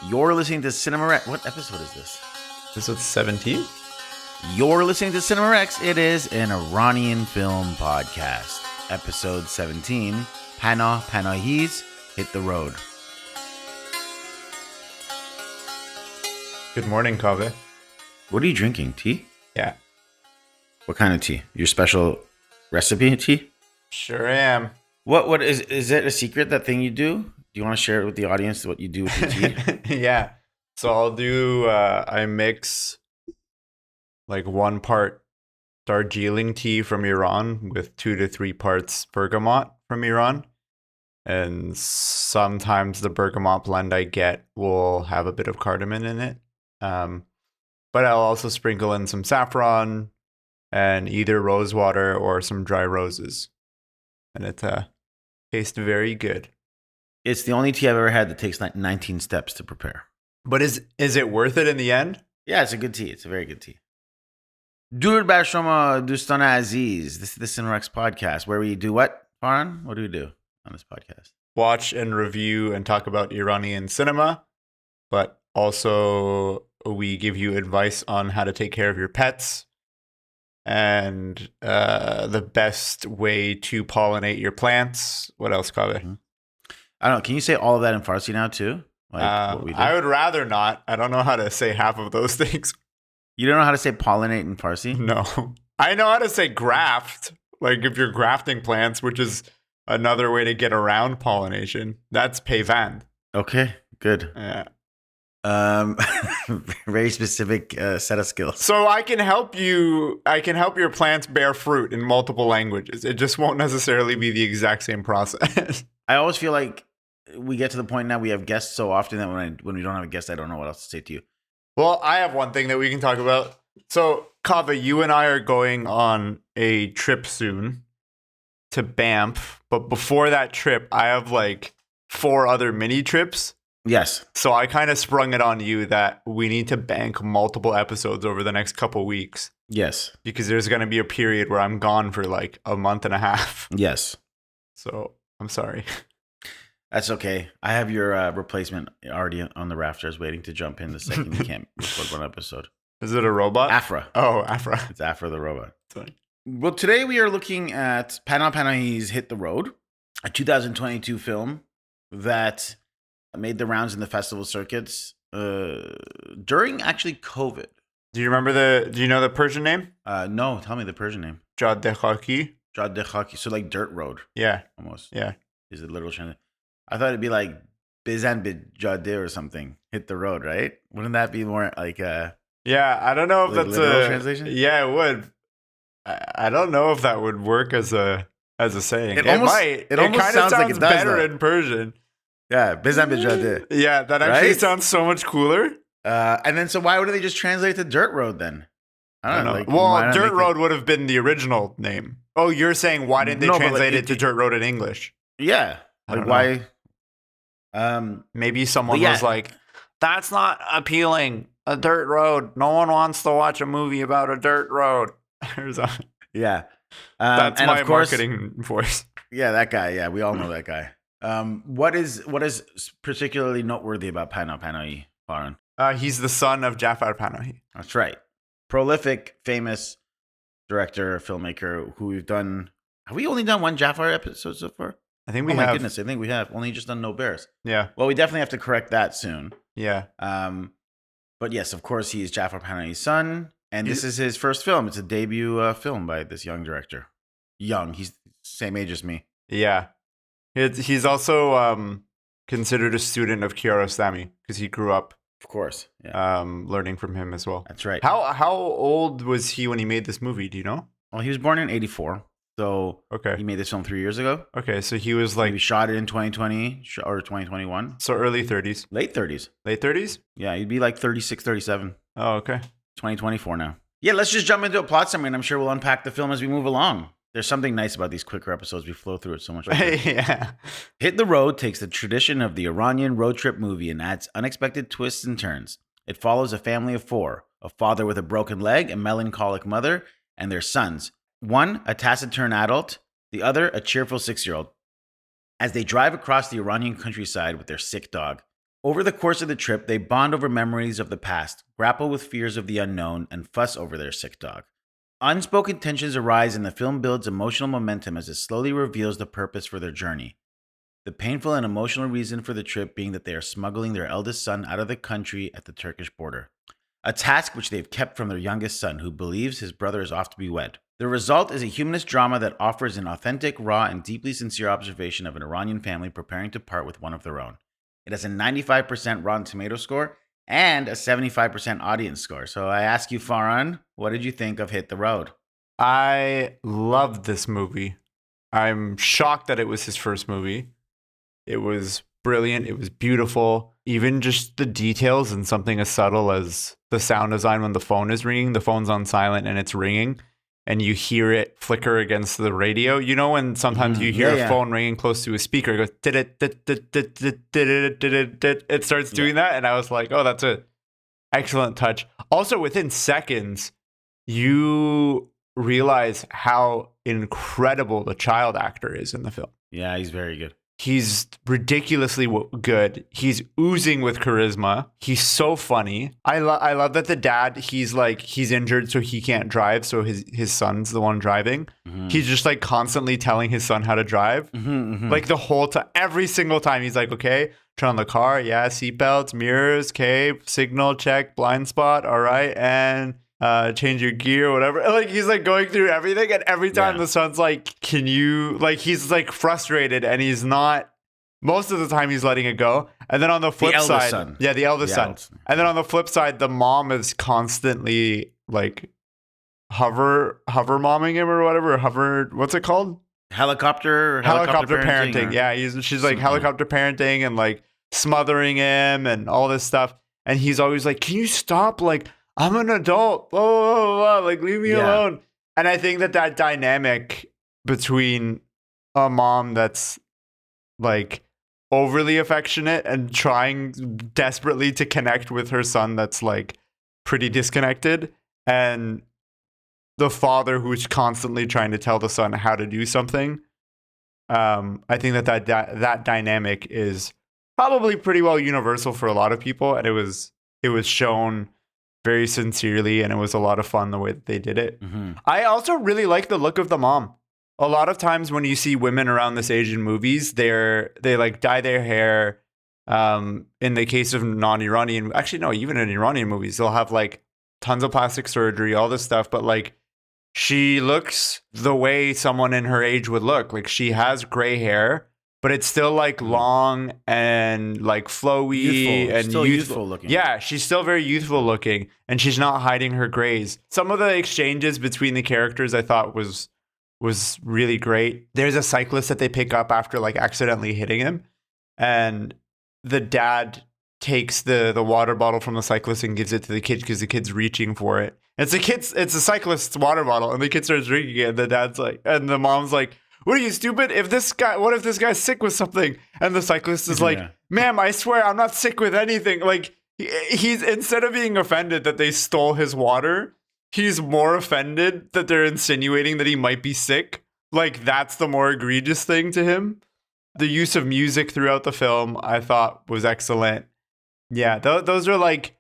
You're listening to Cinema Rex. What episode is this? Episode 17? You're listening to Cinema Rex. It is an Iranian film podcast. Episode 17, Panah Panahi's Hit the Road. Good morning, Kaveh. What are you drinking? Tea? Yeah. What kind of tea? Your special recipe tea? Sure am. What is it a secret, that thing you do? Do you want to share it with the audience, what you do with your tea? Yeah. So I'll do, I mix like 1 part Darjeeling tea from Iran with 2 to 3 parts bergamot from Iran. And sometimes the bergamot blend I get will have a bit of cardamom in it. But I'll also sprinkle in some saffron and either rose water or some dry roses. And it tastes very good. It's the only tea I've ever had that takes like 19 steps to prepare. But is it worth it in the end? Yeah, it's a good tea. It's a very good tea. Durud bar shoma dostan aziz. This is the Cinema Rex podcast, where we do what, Farhan? What do we do on this podcast? Watch and review and talk about Iranian cinema, but also we give you advice on how to take care of your pets and the best way to pollinate your plants. What else, Kaveh? Mm-hmm. I don't know. Can you say all of that in Farsi now too? Like what we do? I would rather not. I don't know how to say half of those things. You don't know how to say pollinate in Farsi? No. I know how to say graft. Like if you're grafting plants, which is another way to get around pollination. That's peyvand. Okay, good. Yeah. Very specific set of skills. So I can help you. I can help your plants bear fruit in multiple languages. It just won't necessarily be the exact same process. I always feel like we get to the point now we have guests so often that when we don't have a guest, I don't know what else to say to you. Well, I have one thing that we can talk about. So, Kaveh, you and I are going on a trip soon to Banff. But before that trip, I have like 4 other mini trips. Yes. So I kind of sprung it on you that we need to bank multiple episodes over the next couple weeks. Yes. Because there's going to be a period where I'm gone for like a month and a half. Yes. So I'm sorry. That's okay. I have your replacement already on the rafters waiting to jump in the second you can't record one episode. Is it a robot? Afra. Oh, Afra. It's Afra the robot. Sorry. Well, today we are looking at Panah Panahi's Hit the Road, a 2022 film that made the rounds in the festival circuits during actually COVID. Do you know the Persian name? No, tell me the Persian name. Jadde Khaki. Jadde Khaki. So like dirt road. Yeah. Almost. Yeah. Is it literal translation? I thought it'd be like Bizan Bid or something. Hit the road, right? Wouldn't that be more like Yeah, I don't know if like that's literal a translation? Yeah, it would. I don't know if that would work as a saying. It almost- might. it almost kind of sounds like it does, better though. in Persian. Yeah, Bizan Bid. Yeah, that actually Right? sounds so much cooler. And then so why wouldn't they just translate it to dirt road then? I don't know. Like, why Well, not Dirt make Road would have been the original name. Oh, you're saying why didn't they No, but, like, translate it to Dirt Road in English? Yeah. I Like don't why? Maybe someone But yeah. was like, "That's not appealing. A dirt road. No one wants to watch a movie about a dirt road." Or something. Yeah. That's and my of course, marketing voice. Yeah, that guy. Yeah, we all know that guy. What is particularly noteworthy about Panah Panahi, Farhan? He's the son of Jafar Panahi. That's right. Prolific, famous director, filmmaker who we've done. Have we only done one Jafar episode so far? I think we Oh have. my goodness, I think we have only just done No Bears. Yeah, Well, we definitely have to correct that soon. yeah. But yes, of course, he is Jafar Panahi's son, and this is his first film. It's a debut film by this young director. Young, he's the same age as me. Yeah. He's also considered a student of Kiarostami because he grew up Of course, yeah, learning from him as well. that's right. How old was he when he made this movie? Do you know? Well, he was born in '84, so Okay. he made this film 3 years ago. Okay, so he was Like, like we shot it in 2020 or 2021, so early 30s, late 30s. late 30s. Yeah, he'd be like 36, 37. Oh, okay. 2024 now. Yeah, let's just jump into a plot summary, and I'm sure we'll unpack the film as we move along. There's something nice about these quicker episodes. We flow through it so much. Yeah. Hit the Road takes the tradition of the Iranian road trip movie and adds unexpected twists and turns. It follows a family of 4, a father with a broken leg, a melancholic mother, and their sons. One, a taciturn adult, the other, a cheerful 6-year-old. As they drive across the Iranian countryside with their sick dog, Over the course of the trip, they bond over memories of the past, grapple with fears of the unknown, and fuss over their sick dog. Unspoken tensions arise and the film builds emotional momentum as it slowly reveals the purpose for their journey. The painful and emotional reason for the trip being that they are smuggling their eldest son out of the country at the Turkish border. A task which they've kept from their youngest son, who believes his brother is off to be wed. The result is a humanist drama that offers an authentic, raw, and deeply sincere observation of an Iranian family preparing to part with one of their own. It has a 95% Rotten Tomato score and a 75% audience score. So I ask you, Farhan, what did you think of Hit the Road? I loved this movie. I'm shocked that it was his first movie. It was brilliant. It was beautiful. Even just the details and something as subtle as the sound design when the phone is ringing, the phone's on silent and it's ringing, and you hear it flicker against the radio. You know when sometimes you hear a phone ringing close to a speaker, it goes, it starts doing that. And I was like, oh, that's an excellent touch. Also, within seconds, you realize how incredible the child actor is in the film. Yeah, he's very good. He's ridiculously good. He's oozing with charisma. He's so funny. I love that the dad, he's injured so he can't drive. So his son's the one driving. Mm-hmm. He's just like constantly telling his son how to drive. Mm-hmm. Like the whole time, every single time he's like, okay, turn on the car. Yeah. Seatbelts, mirrors, okay, signal check, blind spot. All right. And change your gear, whatever. Like he's like going through everything, and every time the son's like, "Can you?" Like he's like frustrated, and he's not. Most of the time, he's letting it go. And then on the flip side, the eldest son. And then on the flip side, the mom is constantly like hover momming him or whatever. What's it called? Helicopter parenting. Yeah, she's like helicopter parenting and like smothering him and all this stuff. And he's always like, "Can you stop?" Like, I'm an adult, blah, blah, blah, blah. Like, leave me alone. And I think that dynamic between a mom that's like overly affectionate and trying desperately to connect with her son that's like pretty disconnected, and the father who's constantly trying to tell the son how to do something. I think that dynamic is probably pretty well universal for a lot of people, and it was shown very sincerely, and it was a lot of fun the way that they did it. Mm-hmm. I also really like the look of the mom. A lot of times when you see women around this age in movies, they like dye their hair. In the case of non-Iranian, actually no, even in Iranian movies, they'll have like tons of plastic surgery, all this stuff. But like she looks the way someone in her age would look. Like she has gray hair, but it's still like long and like flowy and youthful looking. Yeah, she's still very youthful looking, and she's not hiding her grays. Some of the exchanges between the characters I thought was really great. There's a cyclist that they pick up after like accidentally hitting him, and the dad takes the water bottle from the cyclist and gives it to the kid because the kid's reaching for it. It's a cyclist's water bottle, and the kid starts drinking it, and the dad's like, and the mom's like, "What are you, stupid? What if this guy's sick with something?" And the cyclist is like, "Ma'am, I swear I'm not sick with anything." Like he's, instead of being offended that they stole his water, he's more offended that they're insinuating that he might be sick. Like that's the more egregious thing to him. The use of music throughout the film I thought was excellent. Yeah, those are like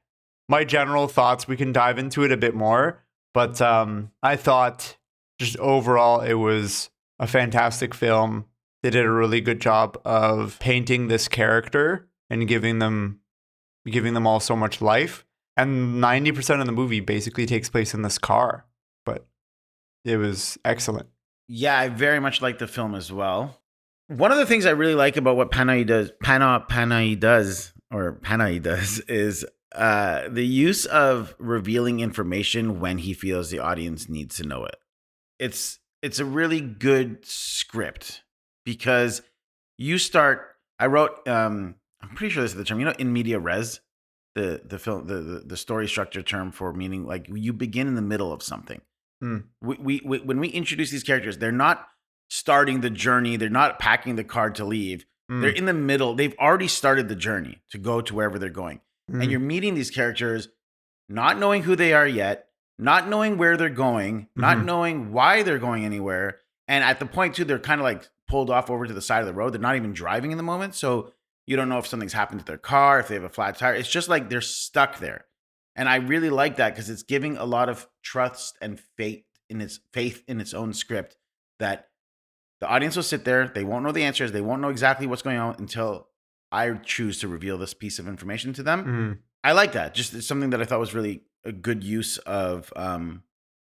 my general thoughts. We can dive into it a bit more, but I thought just overall it was a fantastic film. They did a really good job of painting this character and giving them all so much life. And 90% of the movie basically takes place in this car, but it was excellent. Yeah, I very much like the film as well. One of the things I really like about what Panah Panahi does is the use of revealing information when he feels the audience needs to know it. It's a really good script because I wrote, I'm pretty sure this is the term, in media res, the film, the story structure term for meaning like you begin in the middle of something. We when we introduce these characters, they're not starting the journey. They're not packing the car to leave. They're in the middle. They've already started the journey to go to wherever they're going. And you're meeting these characters, not knowing who they are yet, not knowing where they're going, not knowing why they're going anywhere. And at the point too, they're kind of like pulled off over to the side of the road. They're not even driving in the moment. So You don't know if something's happened to their car, if they have a flat tire. It's just like they're stuck there. And I really like that because it's giving a lot of trust and faith in its own script that the audience will sit there. They won't know the answers. They won't know exactly what's going on until I choose to reveal this piece of information to them. Mm. I like that. Just it's something that I thought was really a good use of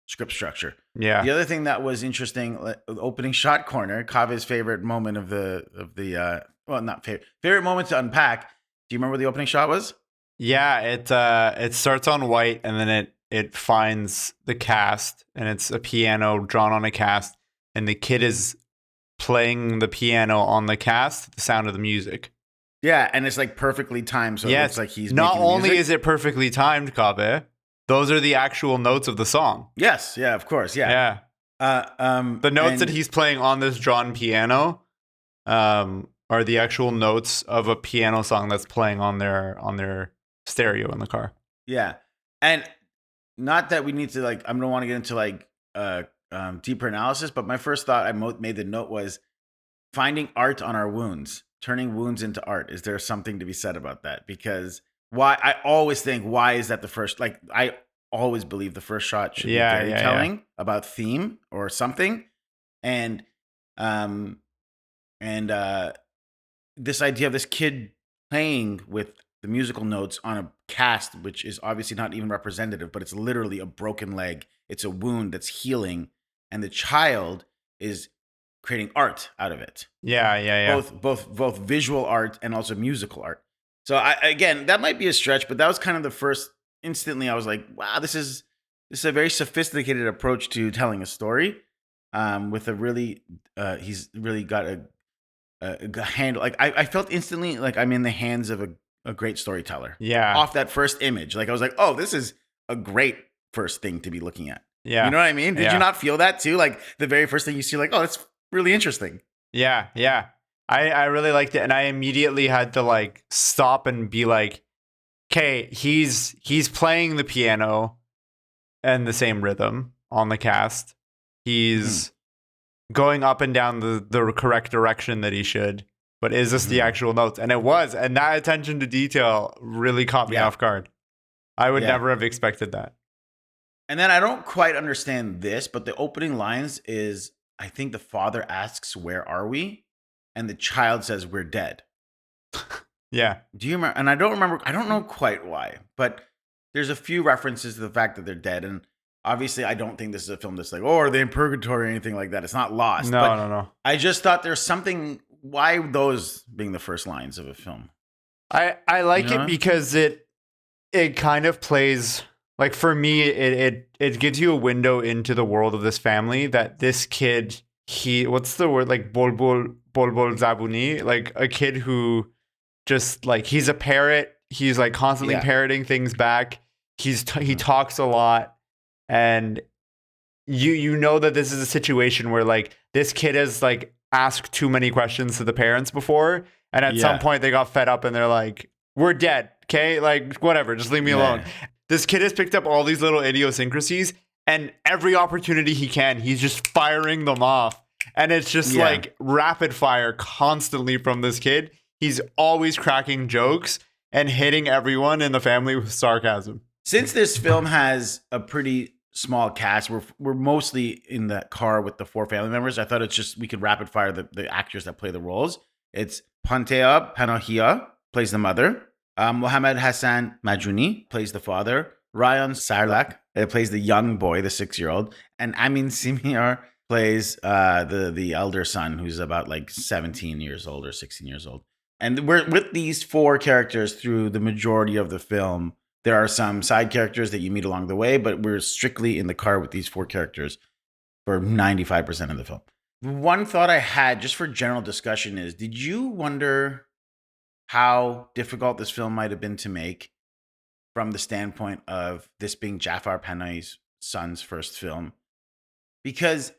script structure. Yeah. The other thing that was interesting, opening shot corner, Kave's favorite moment of the well, not favorite moment to unpack. Do you remember what the opening shot was? Yeah, it starts on white and then it finds the cast and it's a piano drawn on a cast and the kid is playing the piano on the cast, the sound of the music. Yeah, and it's like perfectly timed, so it looks like he's not making the only music. is it perfectly timed, Kabe, those are the actual notes of the song. Yes, yeah, of course, yeah. The notes that he's playing on this drawn piano are the actual notes of a piano song that's playing on their stereo in the car. Yeah, and not that we need to like. I don't want to get into like deeper analysis, but my first thought I made the note was finding art on our wounds, turning wounds into art. Is there something to be said about that? Because why? I always think, why is that the first? Like I always believe the first shot should be very telling about theme or something, and this idea of this kid playing with the musical notes on a cast, which is obviously not even representative, but it's literally a broken leg. It's a wound that's healing, and the child is creating art out of it. Yeah. Both visual art and also musical art. So again, that might be a stretch, but that was kind of the first. Instantly, I was like, wow, this is a very sophisticated approach to telling a story. With a really, he's really got a handle. Like I felt instantly like I'm in the hands of a great storyteller. Yeah. Off that first image, like I was like, oh, this is a great first thing to be looking at. Yeah. You know what I mean? Did you not feel that too? Like the very first thing you see, like, oh, that's really interesting. Yeah. I really liked it, and I immediately had to like stop and be like, okay, he's playing the piano and the same rhythm on the cast. He's going up and down the correct direction that he should. But is this the actual notes? And it was. And that attention to detail really caught me off guard. I would never have expected that. And then I don't quite understand this, but the opening lines is, I think the father asks, "Where are we?" And the child says, "We're dead." Yeah. Do you remember? And I don't remember. I don't know quite why, but there's a few references to the fact that they're dead. And obviously, I don't think this is a film that's like, oh, are they in purgatory or anything like that. It's not Lost. No. I just thought there's something. Why those being the first lines of a film? I like it because it kind of plays, like, for me, it gives you a window into the world of this family, that this kid, what's the word, like bolbol zabuni, like a kid who just like, he's a parrot, he's like constantly parroting things back, he talks a lot, and you know that this is a situation where like this kid has like asked too many questions to the parents before, and at some point they got fed up and they're like, we're dead, okay, like whatever, just leave me alone. This kid has picked up all these little idiosyncrasies, and every opportunity he can, he's just firing them off, and it's just like rapid fire constantly from this kid. He's always cracking jokes and hitting everyone in the family with sarcasm. Since this film has a pretty small cast, we're mostly in that car with the four family members. I thought it's just we could rapid fire the actors that play the roles. It's Panah Panahi plays the mother. Mohammed Hassan Majuni plays the father. Ryan Sarlak plays the young boy, the 6-year-old, and Amin Simiar plays the elder son, who's about like 17 years old or 16 years old. And we're with these four characters through the majority of the film. There are some side characters that you meet along the way, but we're strictly in the car with these four characters for 95% of the film. One thought I had just for general discussion is, did you wonder how difficult this film might have been to make from the standpoint of this being Jafar Panahi's son's first film? Because,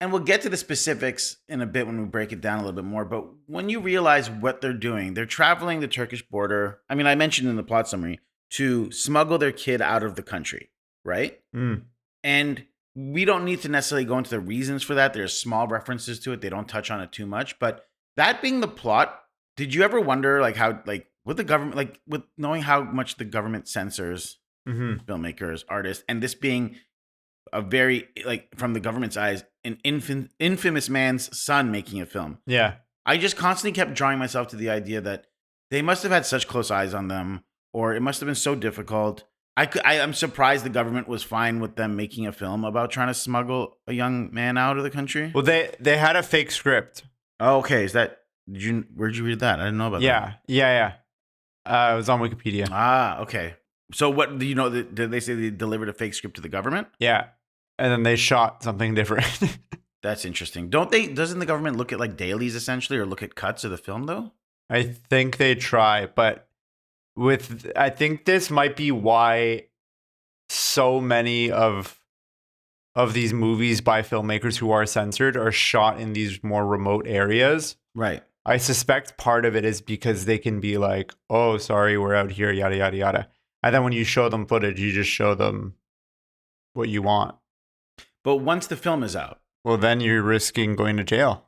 and we'll get to the specifics in a bit when we break it down a little bit more, but when you realize what they're doing, they're traveling the Turkish border. I mean, I mentioned in the plot summary, to smuggle their kid out of the country, right? And we don't need to necessarily go into the reasons for that. There's small references to it. They don't touch on it too much. But that being the plot, Did you ever wonder like how like with the government like with knowing how much the government censors Mm-hmm. filmmakers, artists, and this being a very like from the government's eyes an infamous man's son making a film. Yeah. I just constantly kept drawing myself to the idea that they must have had such close eyes on them, or it must have been so difficult. I'm surprised the government was fine with them making a film about trying to smuggle a young man out of the country. Well, they had a fake script. Oh, okay. Where'd you read that? I didn't know about that. Yeah. It was on Wikipedia. Ah, okay. So what do you know? Did they say they delivered a fake script to the government? Yeah. And then they shot something different. That's interesting. Doesn't the government look at like dailies essentially or look at cuts of the film though? I think they try, but I think this might be why so many of these movies by filmmakers who are censored are shot in these more remote areas. Right. I suspect part of it is because they can be like, oh, sorry, we're out here, yada, yada, yada. And then when you show them footage, you just show them what you want. But once the film is out. Well, then you're risking going to jail.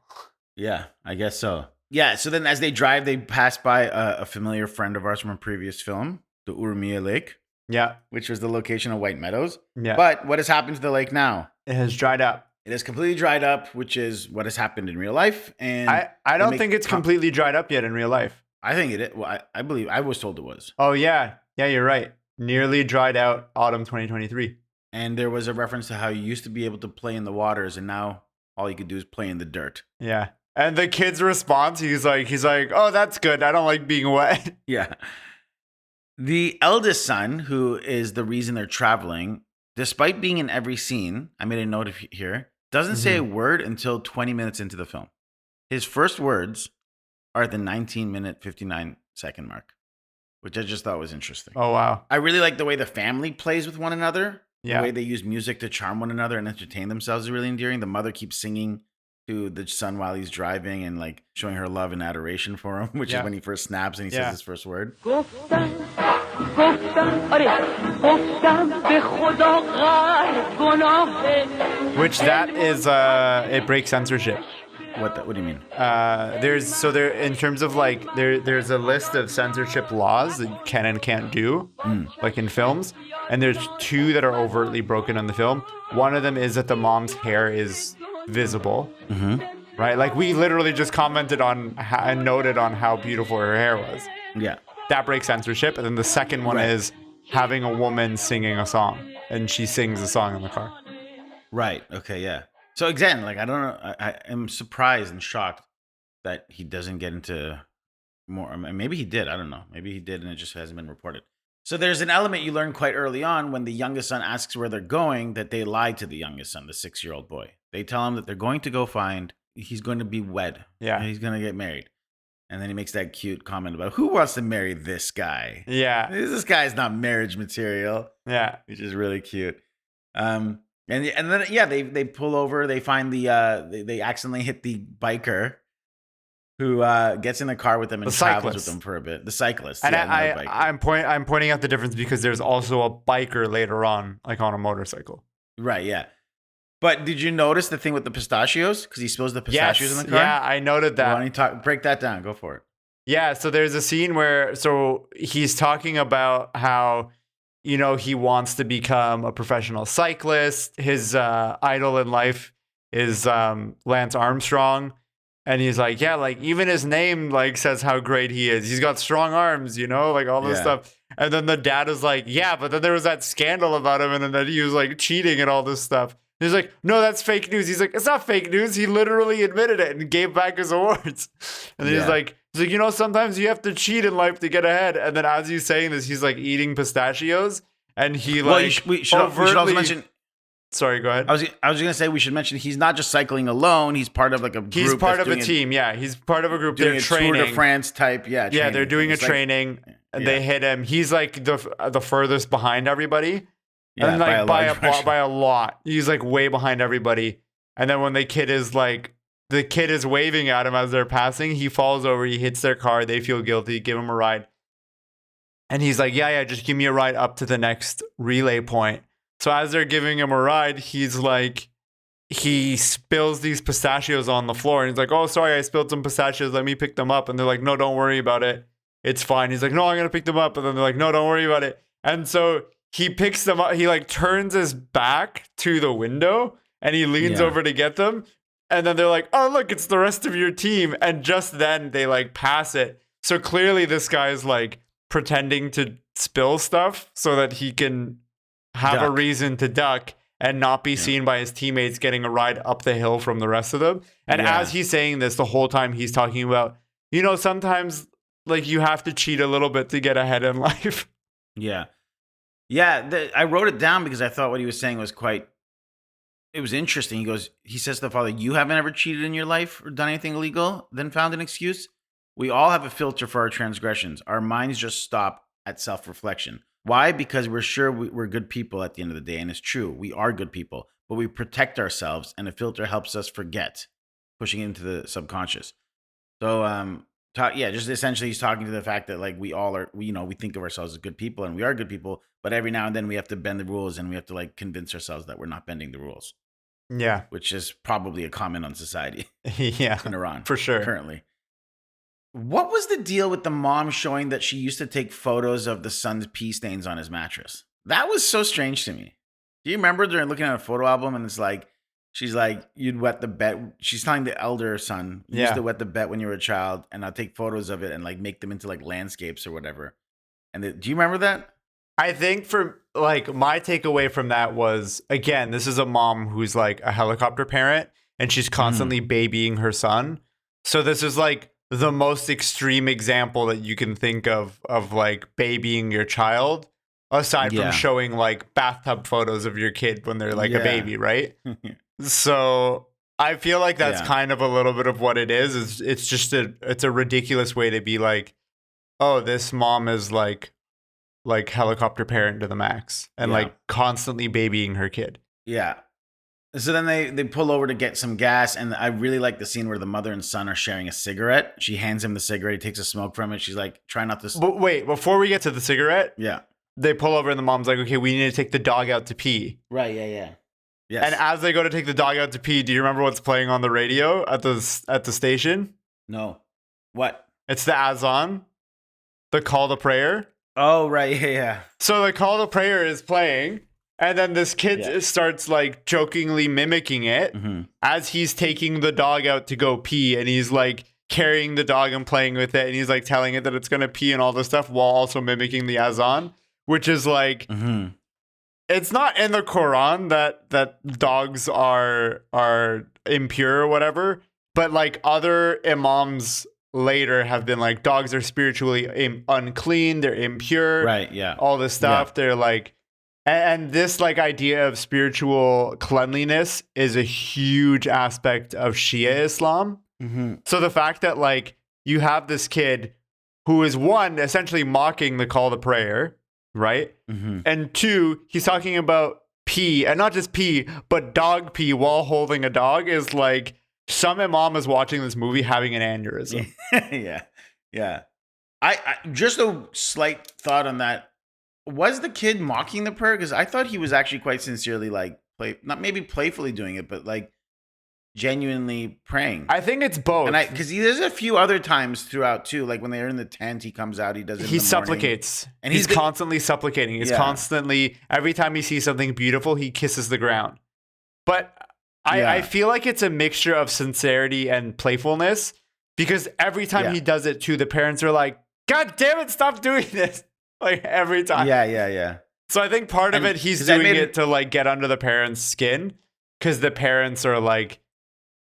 Yeah, I guess so. Yeah, so then as they drive, they pass by a familiar friend of ours from a previous film, the Urmia Lake, Yeah. which was the location of White Meadows. Yeah. But what has happened to the lake now? It has dried up. It has completely dried up, which is what has happened in real life. And I don't think it's completely dried up yet in real life. I think it is. Well, I believe I was told it was. Oh, yeah. Yeah, you're right. Nearly dried out autumn 2023. And there was a reference to how you used to be able to play in the waters, and now all you could do is play in the dirt. Yeah. And the kid's response, he's like, oh, that's good. I don't like being wet. Yeah. The eldest son, who is the reason they're traveling, despite being in every scene, I made a note of here, doesn't say a word until 20 minutes into the film. His first words are at the 19-minute, 59-second mark, which I just thought was interesting. Oh, wow. I really like the way the family plays with one another. Yeah. The way they use music to charm one another and entertain themselves is really endearing. The mother keeps singing to the son while he's driving and like showing her love and adoration for him, which is when he first snaps and he says his first word. Which that is it breaks censorship. What do you mean? There in terms of like there's a list of censorship laws that you can and can't do, like in films, and there's two that are overtly broken in the film. One of them is that the mom's hair is visible, right? Like we literally just commented on and noted on how beautiful her hair was. Yeah, that breaks censorship. And then the second one is having a woman singing a song, and she sings a song in the car. Right. Okay. Yeah. So again, like I don't know, I am surprised and shocked that he doesn't get into more. Maybe he did. I don't know. Maybe he did, and it just hasn't been reported. So there's an element you learn quite early on when the youngest son asks where they're going that they lied to the youngest son, the 6-year-old boy. They tell him that they're going to go he's going to be wed. Yeah. He's going to get married. And then he makes that cute comment about who wants to marry this guy? Yeah. This guy's not marriage material. Yeah. Which is really cute. And then they pull over, they find they accidentally hit the biker who gets in the car with them and travels with them for a bit. The cyclist. And I'm pointing out the difference because there's also a biker later on, like on a motorcycle. Right, yeah. But did you notice the thing with the pistachios? Because he spills the pistachios in the car? Yeah, I noted that. Why don't you break that down? Go for it. Yeah, so there's a scene where he's talking about how, he wants to become a professional cyclist. His idol in life is Lance Armstrong. And he's like, yeah, like even his name like says how great he is. He's got strong arms, like all this stuff. And then the dad is like, yeah, but then there was that scandal about him and then he was like cheating and all this stuff. He's like, no, that's fake news. He's like, it's not fake news. He literally admitted it and gave back his awards. And he's like, sometimes you have to cheat in life to get ahead. And then as he's saying this, he's like eating pistachios. And he we should also mention. Sorry, go ahead. I was going to say we should mention he's not just cycling alone. He's part of like a group. He's part of a team. Yeah, he's part of a group. They're training. Tour de France type. Yeah, yeah, they're doing a training. And they hit him. He's like the furthest behind everybody. Yeah, and like by a lot. He's like way behind everybody. And then when the kid is waving at him as they're passing, he falls over, he hits their car, they feel guilty, give him a ride. And he's like, yeah, just give me a ride up to the next relay point. So as they're giving him a ride, he's like, he spills these pistachios on the floor, and he's like, "Oh, sorry, I spilled some pistachios. Let me pick them up." And they're like, "No, don't worry about it. It's fine." He's like, "No, I'm gonna pick them up." And then they're like, "No, don't worry about it." And so he picks them up. He like turns his back to the window and he leans Yeah. over to get them. And then they're like, "Oh, look, it's the rest of your team." And just then they like pass it. So clearly this guy's like pretending to spill stuff so that he can have a Duck. reason to duck and not be seen by his teammates getting a ride up the hill from the rest of them. And Yeah. as he's saying this, the whole time he's talking about, sometimes like you have to cheat a little bit to get ahead in life. Yeah. Yeah. I wrote it down because I thought what he was saying was it was interesting. He says to the father, "You haven't ever cheated in your life or done anything illegal, then found an excuse? We all have a filter for our transgressions. Our minds just stop at self-reflection. Why? Because we're sure we're good people at the end of the day. And it's true. We are good people, but we protect ourselves and a filter helps us forget, pushing into the subconscious." So, just essentially he's talking to the fact that like we all are, we think of ourselves as good people and we are good people, but every now and then we have to bend the rules and we have to like convince ourselves that we're not bending the rules, Yeah. which is probably a comment on society Yeah. in Iran For sure. currently. What was the deal with the mom showing that she used to take photos of the son's pee stains on his mattress? That was so strange to me. Do you remember during looking at a photo album and it's like, she's like, "You'd wet the bed." She's telling the elder son, "You used Yeah. to wet the bed when you were a child, and I'll take photos of it and like make them into like landscapes or whatever." And do you remember that? I think for like my takeaway from that was, again, this is a mom who's like a helicopter parent and she's constantly babying her son. So this is like the most extreme example that you can think of like babying your child, aside Yeah. from showing like bathtub photos of your kid when they're like a Yeah. baby, right? So I feel like that's Yeah. kind of a little bit of what it is. It's just it's a ridiculous way to be like, "Oh, this mom is like helicopter parent to the max and Yeah. like constantly babying her kid." Yeah. So then they pull over to get some gas, and I really like the scene where the mother and son are sharing a cigarette. She hands him the cigarette. He takes a smoke from it. She's like, "Try not to." But wait, before we get to the cigarette, Yeah. they pull over and the mom's like, "Okay, we need to take the dog out to pee." Right. Yeah. Yeah. Yes. And as they go to take the dog out to pee, do you remember what's playing on the radio at the station? No. What? It's the Azan, the call to prayer. Oh, right. Yeah. Yeah. So the call to prayer is playing, and then this kid Yeah. starts like jokingly mimicking it as he's taking the dog out to go pee, and he's like carrying the dog and playing with it, and he's like telling it that it's gonna pee and all this stuff while also mimicking the Azan, which is like it's not in the Quran that dogs are impure or whatever, but like other imams later have been like, dogs are spiritually unclean, they're impure, Right. Yeah. all this stuff. They're like, and this like idea of spiritual cleanliness is a huge aspect of Shia Islam. So the fact that like you have this kid who is, one, essentially mocking the call to prayer, right? And two, he's talking about pee, and not just pee, but dog pee while holding a dog, is like some imam is watching this movie having an aneurysm. Yeah. Yeah. I just a slight thought on that. Was the kid mocking the prayer? Because I thought he was actually quite sincerely like not maybe playfully doing it, but like genuinely praying. I think it's both. And because there's a few other times throughout too, like when they're in the tent, he comes out, he does it. He supplicates, and he's constantly supplicating. He's constantly, every time he sees something beautiful, he kisses the ground. But I feel like it's a mixture of sincerity and playfulness, because every time he does it too, the parents are like, "God damn it, stop doing this!" Like every time. Yeah. So I think part of it, he's doing it to like get under the parents' skin, because the parents are like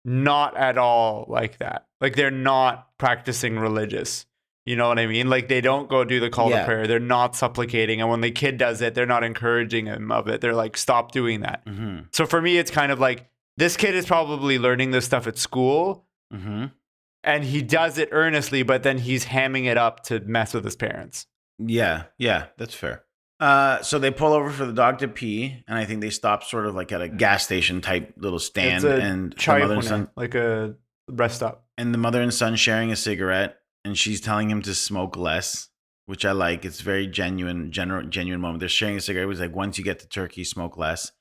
not at all like that. Like they're not practicing religious. You know what I mean? Like they don't go do the call to prayer. They're not supplicating. And when the kid does it, they're not encouraging him of it. They're like, "Stop doing that." So for me, it's kind of like this kid is probably learning this stuff at school. And he does it earnestly, but then he's hamming it up to mess with his parents. Yeah, that's fair. So they pull over for the dog to pee, and I think they stop sort of like at a gas station type little stand, and the mother and son, like a rest stop, and the mother and son sharing a cigarette, and she's telling him to smoke less, which I like. It's very genuine moment. They're sharing a cigarette. It was like, once you get to Turkey, smoke less.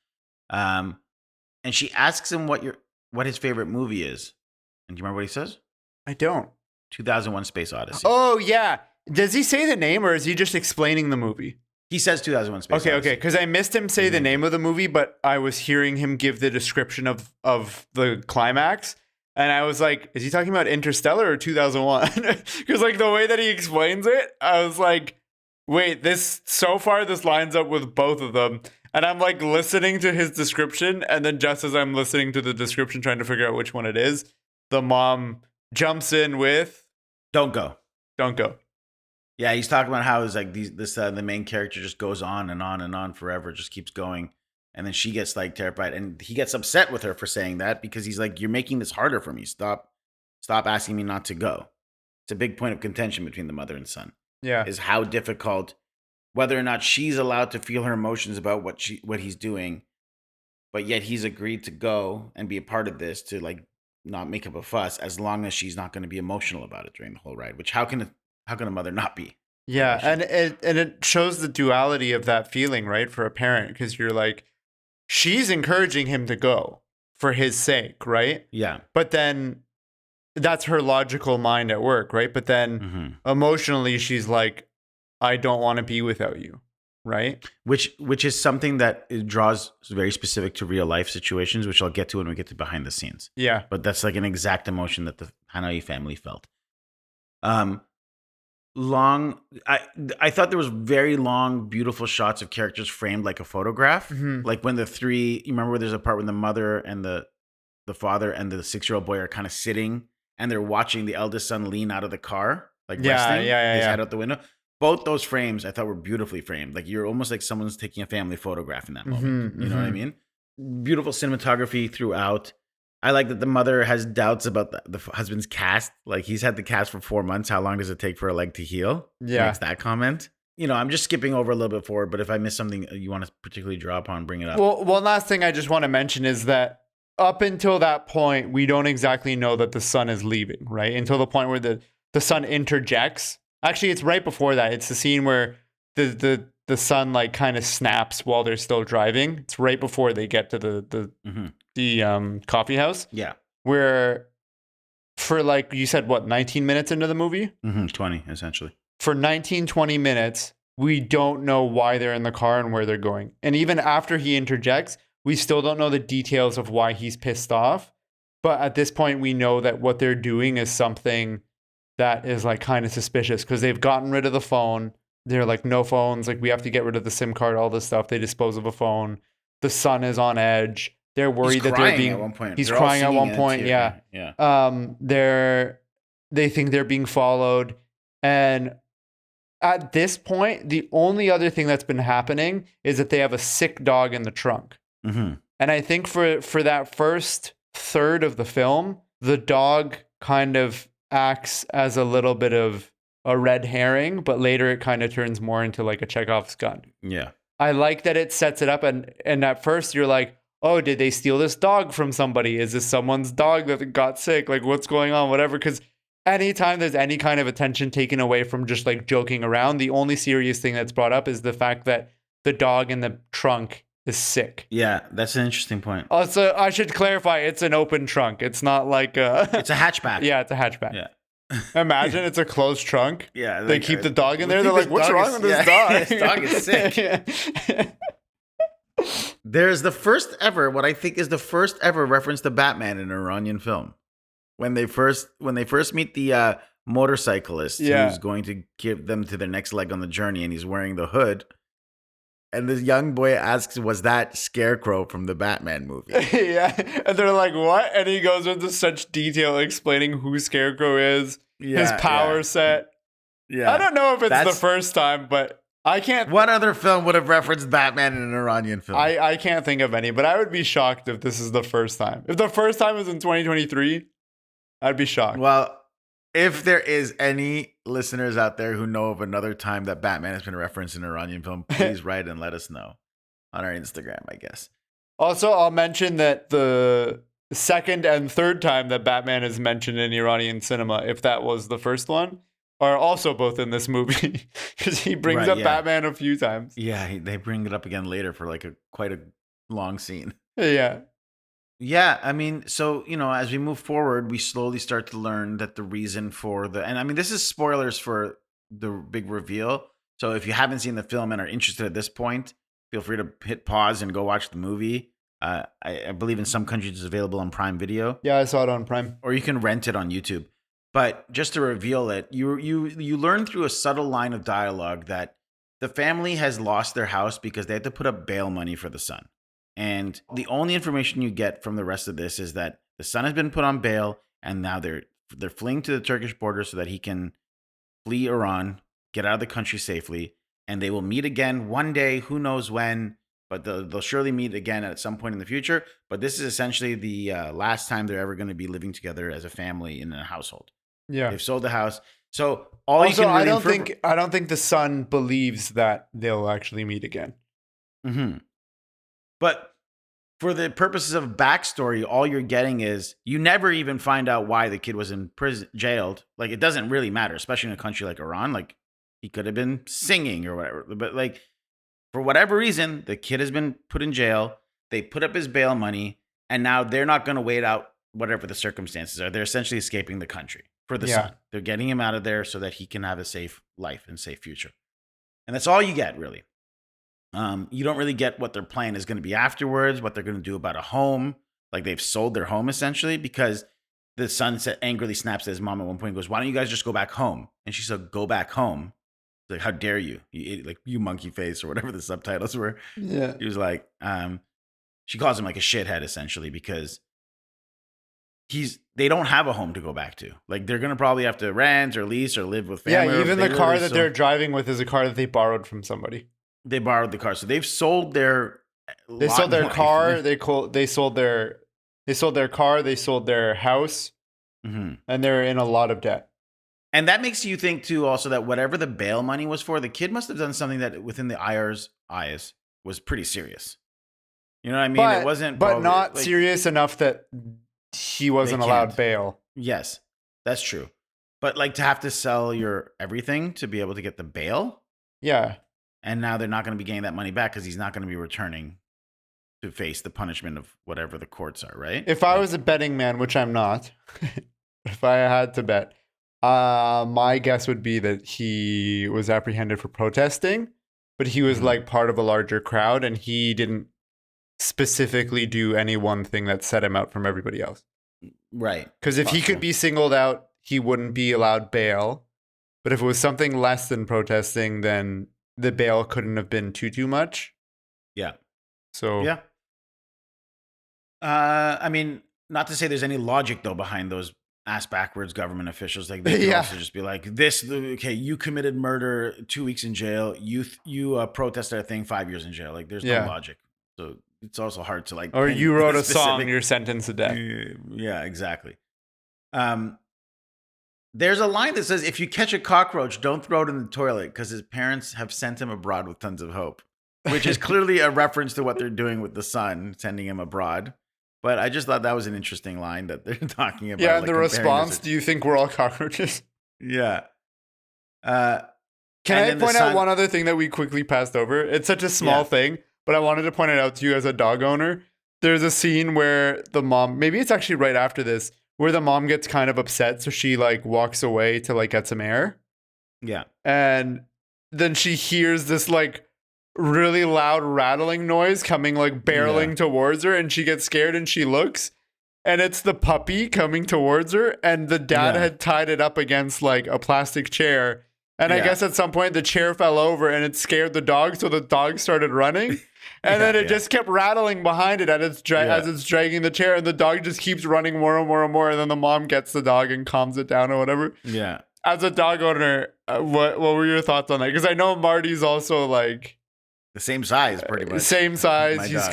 and she asks him what his favorite movie is. And do you remember what he says? I don't. 2001: Space Odyssey. Oh, yeah. Does he say the name or is he just explaining the movie? He says 2001: Space Okay, Odyssey. because I missed him say the name of the movie, but I was hearing him give the description of the climax. And I was like, is he talking about Interstellar or 2001? Because like the way that he explains it, I was like, wait, this lines up with both of them. And I'm like listening to his description. And then just as I'm listening to the description, trying to figure out which one it is, the mom jumps in with, Don't go. don't go. Yeah, he's talking about how it's like the main character just goes on and on and on forever, just keeps going. And then she gets like terrified, and he gets upset with her for saying that because he's like, "You're making this harder for me. Stop asking me not to go." It's a big point of contention between the mother and son. Yeah. Is how difficult, whether or not she's allowed to feel her emotions about what he's doing, but yet he's agreed to go and be a part of this to like not make up a fuss as long as she's not going to be emotional about it during the whole ride. Which how can a mother not be? Yeah, and it shows the duality of that feeling, right, for a parent, because you're like, she's encouraging him to go for his sake, right? Yeah. But then that's her logical mind at work, right? But then emotionally, she's like, I don't want to be without you, right? Which is something that it draws very specific to real life situations, which I'll get to when we get to behind the scenes. Yeah. But that's like an exact emotion that the Panahi family felt. I thought there was very long, beautiful shots of characters framed like a photograph. Like when the three, you remember there's a part when the mother and the father and the 6-year-old boy are kind of sitting and they're watching the eldest son lean out of the car, like resting, his head out the window. Both those frames I thought were beautifully framed. Like you're almost like someone's taking a family photograph in that moment. You know what I mean? Beautiful cinematography throughout. I like that the mother has doubts about the husband's cast. Like he's had the cast for 4 months. How long does it take for a leg to heal? Yeah. Makes that comment. You know, I'm just skipping over a little bit forward, but if I miss something you want to particularly draw upon, bring it up. Well, one last thing I just want to mention is that up until that point, we don't exactly know that the son is leaving, right? Until the point where the son interjects. Actually, it's right before that. It's the scene where the son like kind of snaps while they're still driving. It's right before they get to the coffee house. Yeah. Where for like you said, what, 19 minutes into the movie? 20, essentially. For 19, 20 minutes, we don't know why they're in the car and where they're going. And even after he interjects, we still don't know the details of why he's pissed off. But at this point, we know that what they're doing is something that is like kind of suspicious because they've gotten rid of the phone. They're like, no phones. Like, we have to get rid of the SIM card, all this stuff. They dispose of a phone. The son is on edge. They're worried that they're being. At one point. He's crying at one point. Yeah. Yeah. They think they're being followed. And at this point, the only other thing that's been happening is that they have a sick dog in the trunk. And I think for that first third of the film, the dog kind of acts as a little bit of a red herring, but later it kind of turns more into like a Chekhov's gun. Yeah. I like that it sets it up, and at first you're like, oh, did they steal this dog from somebody? Is this someone's dog that got sick? Like, what's going on? Whatever. Because anytime there's any kind of attention taken away from just like joking around, the only serious thing that's brought up is the fact that the dog in the trunk is sick. Yeah, that's an interesting point. Also, I should clarify, it's an open trunk. It's not like it's a hatchback. Yeah, it's a hatchback. Yeah. Imagine it's a closed trunk. Yeah. They keep the dog in there. They're like, what's wrong with this dog? This dog is sick. There's the first ever, what I think is the first ever reference to Batman in an Iranian film. When they first meet the motorcyclist who's going to give them to their next leg on the journey, and he's wearing the hood. And this young boy asks, was that Scarecrow from the Batman movie? Yeah. And they're like, what? And he goes into such detail explaining who Scarecrow is, his power set. Yeah. I don't know if it's the first time, but I can't. What other film would have referenced Batman in an Iranian film? I can't think of any, but I would be shocked if this is the first time. If the first time was in 2023, I'd be shocked. Well, if there is any listeners out there who know of another time that Batman has been referenced in an Iranian film, please write and let us know on our Instagram, I guess. Also, I'll mention that the second and third time that Batman is mentioned in Iranian cinema, if that was the first one, are also both in this movie because he brings up Batman a few times. Yeah, they bring it up again later for like quite a long scene. Yeah. Yeah, I mean, so as we move forward, we slowly start to learn that the reason for and I mean, this is spoilers for the big reveal. So if you haven't seen the film and are interested at this point, feel free to hit pause and go watch the movie. I believe in some countries it's available on Prime Video, Yeah, I saw it on Prime. or you can rent it on YouTube. But just to reveal it, you learn through a subtle line of dialogue that the family has lost their house because they had to put up bail money for the son. And the only information you get from the rest of this is that the son has been put on bail, and now they're fleeing to the Turkish border so that he can flee Iran, get out of the country safely, and they will meet again one day. Who knows when? But they'll surely meet again at some point in the future. But this is essentially the last time they're ever going to be living together as a family in a household. Yeah. They've sold the house, so all you Also, can really I don't think the son believes that they'll actually meet again. Mm-hmm. But for the purposes of backstory, all you're getting is you never even find out why the kid was in prison, jailed. Like, it doesn't really matter, especially in a country like Iran. Like, he could have been singing or whatever. But like, for whatever reason, the kid has been put in jail. They put up his bail money, and now they're not going to wait out whatever the circumstances are. They're essentially escaping the country for the son. They're getting him out of there so that he can have a safe life and safe future. And that's all you get, really. You don't really get what their plan is going to be afterwards, what they're going to do about a home. Like, they've sold their home essentially, because the son angrily snaps at his mom at one point and goes, "Why don't you guys just go back home?" And she said, "Go back home." Like, "How dare you? Like, you monkey face," or whatever the subtitles were. Yeah. He was like, she calls him like a shithead essentially, because they don't have a home to go back to. Like, they're going to probably have to rent or lease or live with family. Yeah, even the car that they're driving with is a car that they borrowed from somebody. They borrowed the car. So they've sold their They sold their car, they sold their car, they sold their house, mm-hmm. and they're in a lot of debt. And that makes you think too also that whatever the bail money was for, the kid must have done something that within the IR's eyes was pretty serious. You know what I mean? It wasn't but not like, serious enough that he wasn't allowed bail. Yes, that's true. But like, to have to sell your everything to be able to get the bail? Yeah. And now they're not going to be getting that money back because he's not going to be returning to face the punishment of whatever the courts are, right? If I was a betting man, which I'm not, if I had to bet, my guess would be that he was apprehended for protesting, but he was like part of a larger crowd, and he didn't specifically do any one thing that set him out from everybody else. Right. Because if he could be singled out, he wouldn't be allowed bail. But if it was something less than protesting, then the bail couldn't have been too much. Yeah. So yeah. I mean, not to say there's any logic though behind those ass backwards government officials. Like, they could also just be like, okay, you committed murder, 2 weeks in jail. You protested a thing, 5 years in jail. Like, there's no logic. So it's also hard to like. Or you wrote a song, you're sentenced to death. Yeah, exactly. There's a line that says, "If you catch a cockroach, don't throw it in the toilet because his parents have sent him abroad with tons of hope," which is clearly a reference to what they're doing with the son, sending him abroad. But I just thought that was an interesting line that they're talking about. Yeah, and like, the response, "Do you think we're all cockroaches?" Yeah. Can I point out one other thing that we quickly passed over? It's such a small thing, but I wanted to point it out to you as a dog owner. There's a scene where the mom, maybe it's actually right after this, where the mom gets kind of upset, so she like walks away to like get some air. Yeah. And then she hears this like really loud rattling noise coming like barreling towards her, and she gets scared and she looks, and it's the puppy coming towards her, and the dad had tied it up against like a plastic chair. And I guess at some point the chair fell over and it scared the dog, so the dog started running. And then it just kept rattling behind it as it's dragging the chair, and the dog just keeps running more and more and more. And then the mom gets the dog and calms it down or whatever. Yeah. As a dog owner, what were your thoughts on that? Because I know Marty's also like the same size, pretty much. Same size. He's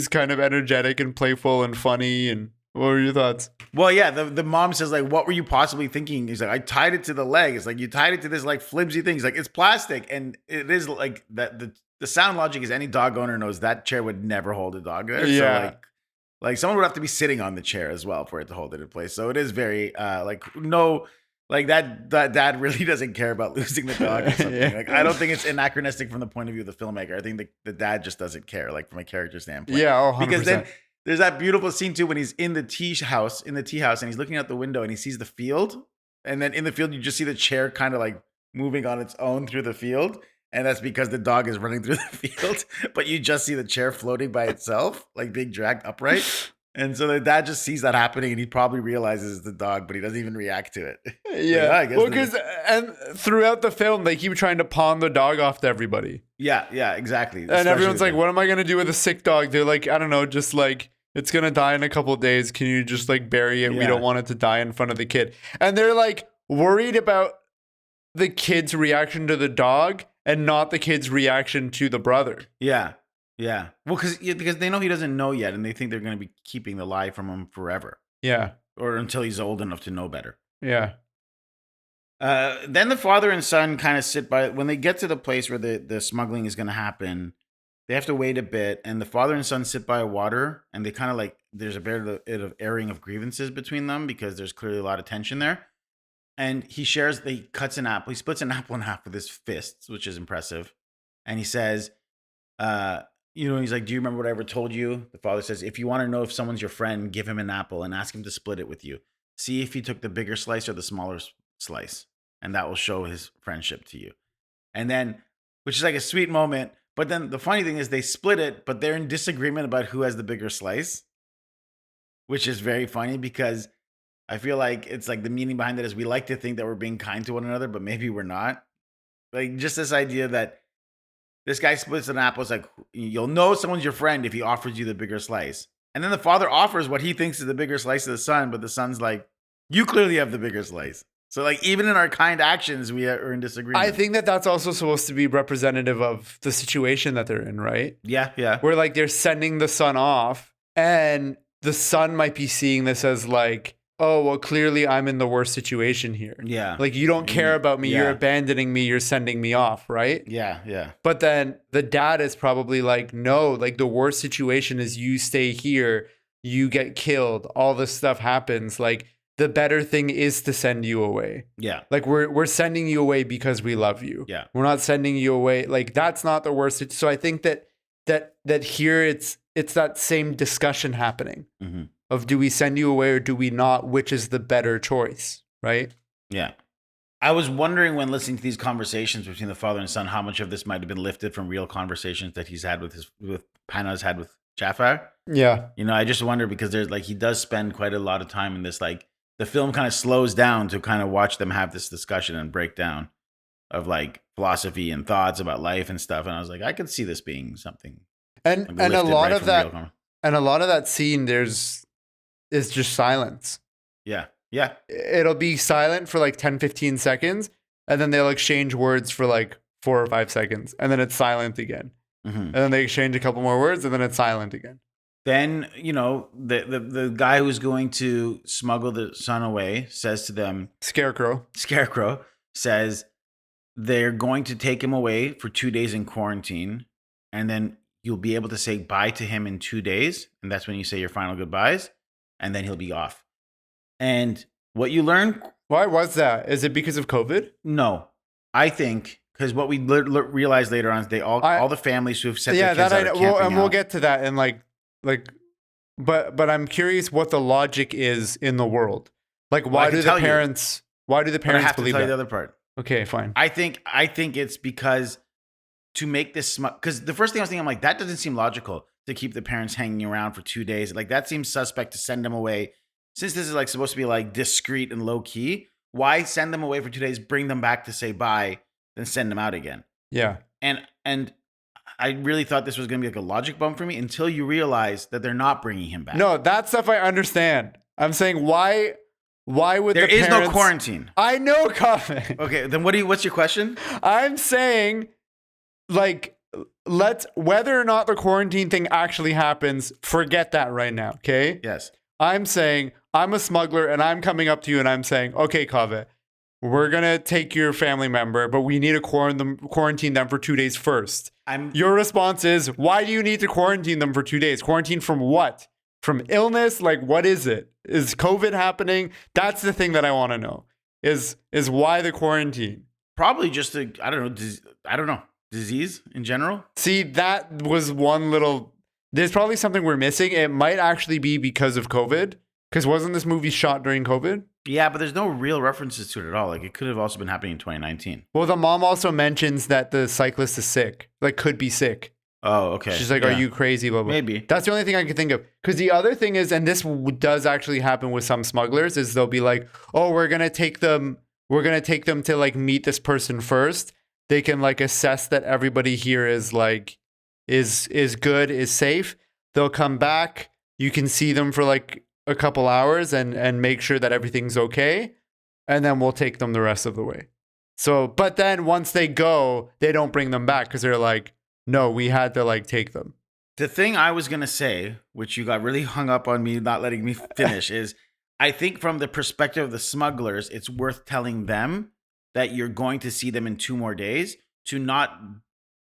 kind of energetic and playful and funny. And what were your thoughts? Well, yeah, the mom says, like, "What were you possibly thinking?" He's like, "I tied it to the leg." It's like, you tied it to this like flimsy thing. He's like, "It's plastic," and it is like that. The sound logic is any dog owner knows that chair would never hold a dog there. Yeah. So like someone would have to be sitting on the chair as well for it to hold it in place. So it is very that dad really doesn't care about losing the dog or something. Like, I don't think it's anachronistic from the point of view of the filmmaker. I think the dad just doesn't care, like, from a character standpoint. Yeah, 100%. Because then There's that beautiful scene too when he's in the tea house, and he's looking out the window and he sees the field. And then in the field, you just see the chair kind of like moving on its own through the field. And that's because the dog is running through the field, but you just see the chair floating by itself, like being dragged upright. And so the dad just sees that happening and he probably realizes it's the dog, but he doesn't even react to it. Yeah. Like, I guess well, because and throughout the film, they keep trying to pawn the dog off to everybody. Yeah, exactly. And everyone's like, what am I going to do with a sick dog? They're like, I don't know, just like, it's going to die in a couple of days. Can you just like bury it? We don't want it to die in front of the kid. And they're like worried about the kid's reaction to the dog and not the kid's reaction to the brother. Yeah. Yeah. Well, because they know he doesn't know yet, and they think they're going to be keeping the lie from him forever. Yeah. Or until he's old enough to know better. Yeah. Then the father and son kind of sit by. When they get to the place where the smuggling is going to happen, they have to wait a bit, and the father and son sit by water, and they kind of like, there's a bit of airing of grievances between them because there's clearly a lot of tension there. And he splits an apple in half with his fists, which is impressive. And he says, he's like, do you remember what I ever told you? The father says, if you want to know if someone's your friend, give him an apple and ask him to split it with you. See if he took the bigger slice or the smaller slice, and that will show his friendship to you. And then, which is like a sweet moment. But then the funny thing is they split it, but they're in disagreement about who has the bigger slice, which is very funny because I feel like it's like the meaning behind it is we like to think that we're being kind to one another, but maybe we're not. Like just this idea that this guy splits an apple. It's like, you'll know someone's your friend if he offers you the bigger slice. And then the father offers what he thinks is the bigger slice to the son, but the son's like, you clearly have the bigger slice. So like even in our kind actions, we are in disagreement. I think that that's also supposed to be representative of the situation that they're in, right? Yeah. Where like they're sending the son off and the son might be seeing this as like, oh, well, clearly I'm in the worst situation here. Yeah. Like you don't care about me. Yeah. You're abandoning me. You're sending me off, right? Yeah. But then the dad is probably like, no, like the worst situation is you stay here, you get killed, all this stuff happens. Like the better thing is to send you away. Yeah. Like we're sending you away because we love you. Yeah. We're not sending you away. Like that's not the worst. So I think that here it's that same discussion happening of do we send you away or do we not? Which is the better choice, right? Yeah. I was wondering when listening to these conversations between the father and son, how much of this might have been lifted from real conversations that he's had with Panah's had with Jafar. Yeah. I just wonder because there's like, he does spend quite a lot of time in this, like the film kind of slows down to kind of watch them have this discussion and breakdown of like philosophy and thoughts about life and stuff. And I was like, I could see this being something. And a lot of that scene is just silence. Yeah. It'll be silent for like 10, 15 seconds. And then they'll exchange words for like 4 or 5 seconds. And then it's silent again. And then they exchange a couple more words and then it's silent again. Then, the guy who's going to smuggle the son away says to them, Scarecrow says they're going to take him away for 2 days in quarantine. And then you'll be able to say bye to him in 2 days. And that's when you say your final goodbyes. And then he'll be off. And what you learn... Why was that? Is it because of COVID? No. I think... Because what we realized later on is all the families who have sent their kids out are camping out. We'll get to that. And but I'm curious what the logic is in the world. Like, why do the parents believe that? I have to tell you the other part. Okay, fine. I think it's because to make this because the first thing I was thinking, I'm like, that doesn't seem logical to keep the parents hanging around for 2 days. Like that seems suspect to send them away. Since this is like supposed to be like discreet and low key, why send them away for 2 days, bring them back to say bye, then send them out again? Yeah. And I really thought this was going to be like a logic bump for me until you realize that they're not bringing him back. No, that stuff I understand. I'm saying why would there is no quarantine? I know, Coffin. Okay, then what's your question? I'm saying like whether or not the quarantine thing actually happens, forget that right now, okay? Yes. I'm saying I'm a smuggler and I'm coming up to you and I'm saying, okay, Kaveh, we're going to take your family member, but we need to quarantine them for 2 days first. Your response is, why do you need to quarantine them for 2 days? Quarantine from what? From illness? Like, what is it? Is COVID happening? That's the thing that I want to know is why the quarantine? Probably just I don't know, disease in general. See, that was one little There's probably something we're missing. It might actually be because of COVID. Because wasn't this movie shot during COVID? Yeah, but there's no real references to it at all. Like, it could have also been happening in 2019. Well, the mom also mentions that the cyclist is sick, like could be sick. Oh, okay. She's like, Yeah. are you crazy? Blah, blah. Maybe. That's the only thing I can think of. Because the other thing is, and this does actually happen with some smugglers, is they'll be like, oh, we're going to take them to like meet this person first. They can like assess that everybody here is like, is good, is safe. They'll come back. You can see them for like a couple hours and make sure that everything's okay. And then we'll take them the rest of the way. So, but then once they go, they don't bring them back because they're like, no, we had to like take them. The thing I was going to say, which you got really hung up on me not letting me finish, is I think from the perspective of the smugglers, it's worth telling them that you're going to see them in 2 more days to not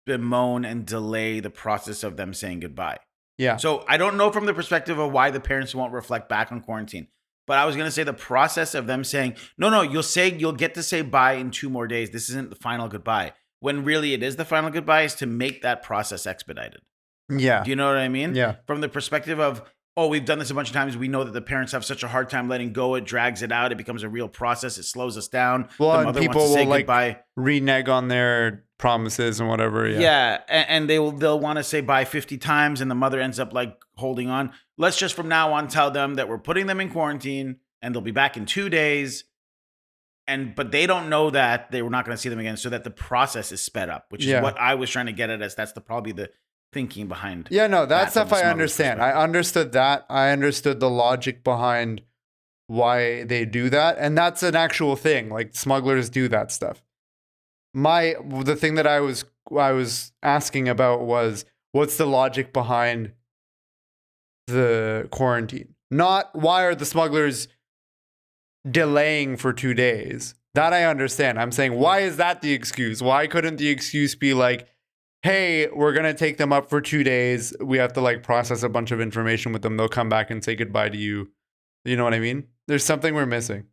bemoan and delay the process of them saying goodbye. Yeah. So I don't know from the perspective of why the parents won't reflect back on quarantine. But I was going to say the process of them saying, no, you'll get to say bye in 2 more days. This isn't the final goodbye. When really it is the final goodbye, is to make that process expedited. Yeah. Do you know what I mean? Yeah. From the perspective of, oh, we've done this a bunch of times. We know that the parents have such a hard time letting go. It drags it out. It becomes a real process. It slows us down. Well, the and mother people wants to say will like goodbye. renege on their promises and whatever. Yeah. Yeah, and they'll want to say bye 50 times, and the mother ends up like holding on. Let's just from now on tell them that we're putting them in quarantine, and they'll be back in 2 days. But they don't know that they were not going to see them again, so that the process is sped up, which is what I was trying to get at. As that's probably the thinking behind. Yeah, no, that stuff I smuggler's understand. I perspective. understood that. I understood the logic behind why they do that, and that's an actual thing. Like smugglers do that stuff. The thing that I was asking about was what's the logic behind the quarantine? Not why are the smugglers delaying for 2 days? That I understand. I'm saying, why is that the excuse? Why couldn't the excuse be like, hey, we're going to take them up for 2 days. We have to like process a bunch of information with them. They'll come back and say goodbye to you. You know what I mean? There's something we're missing.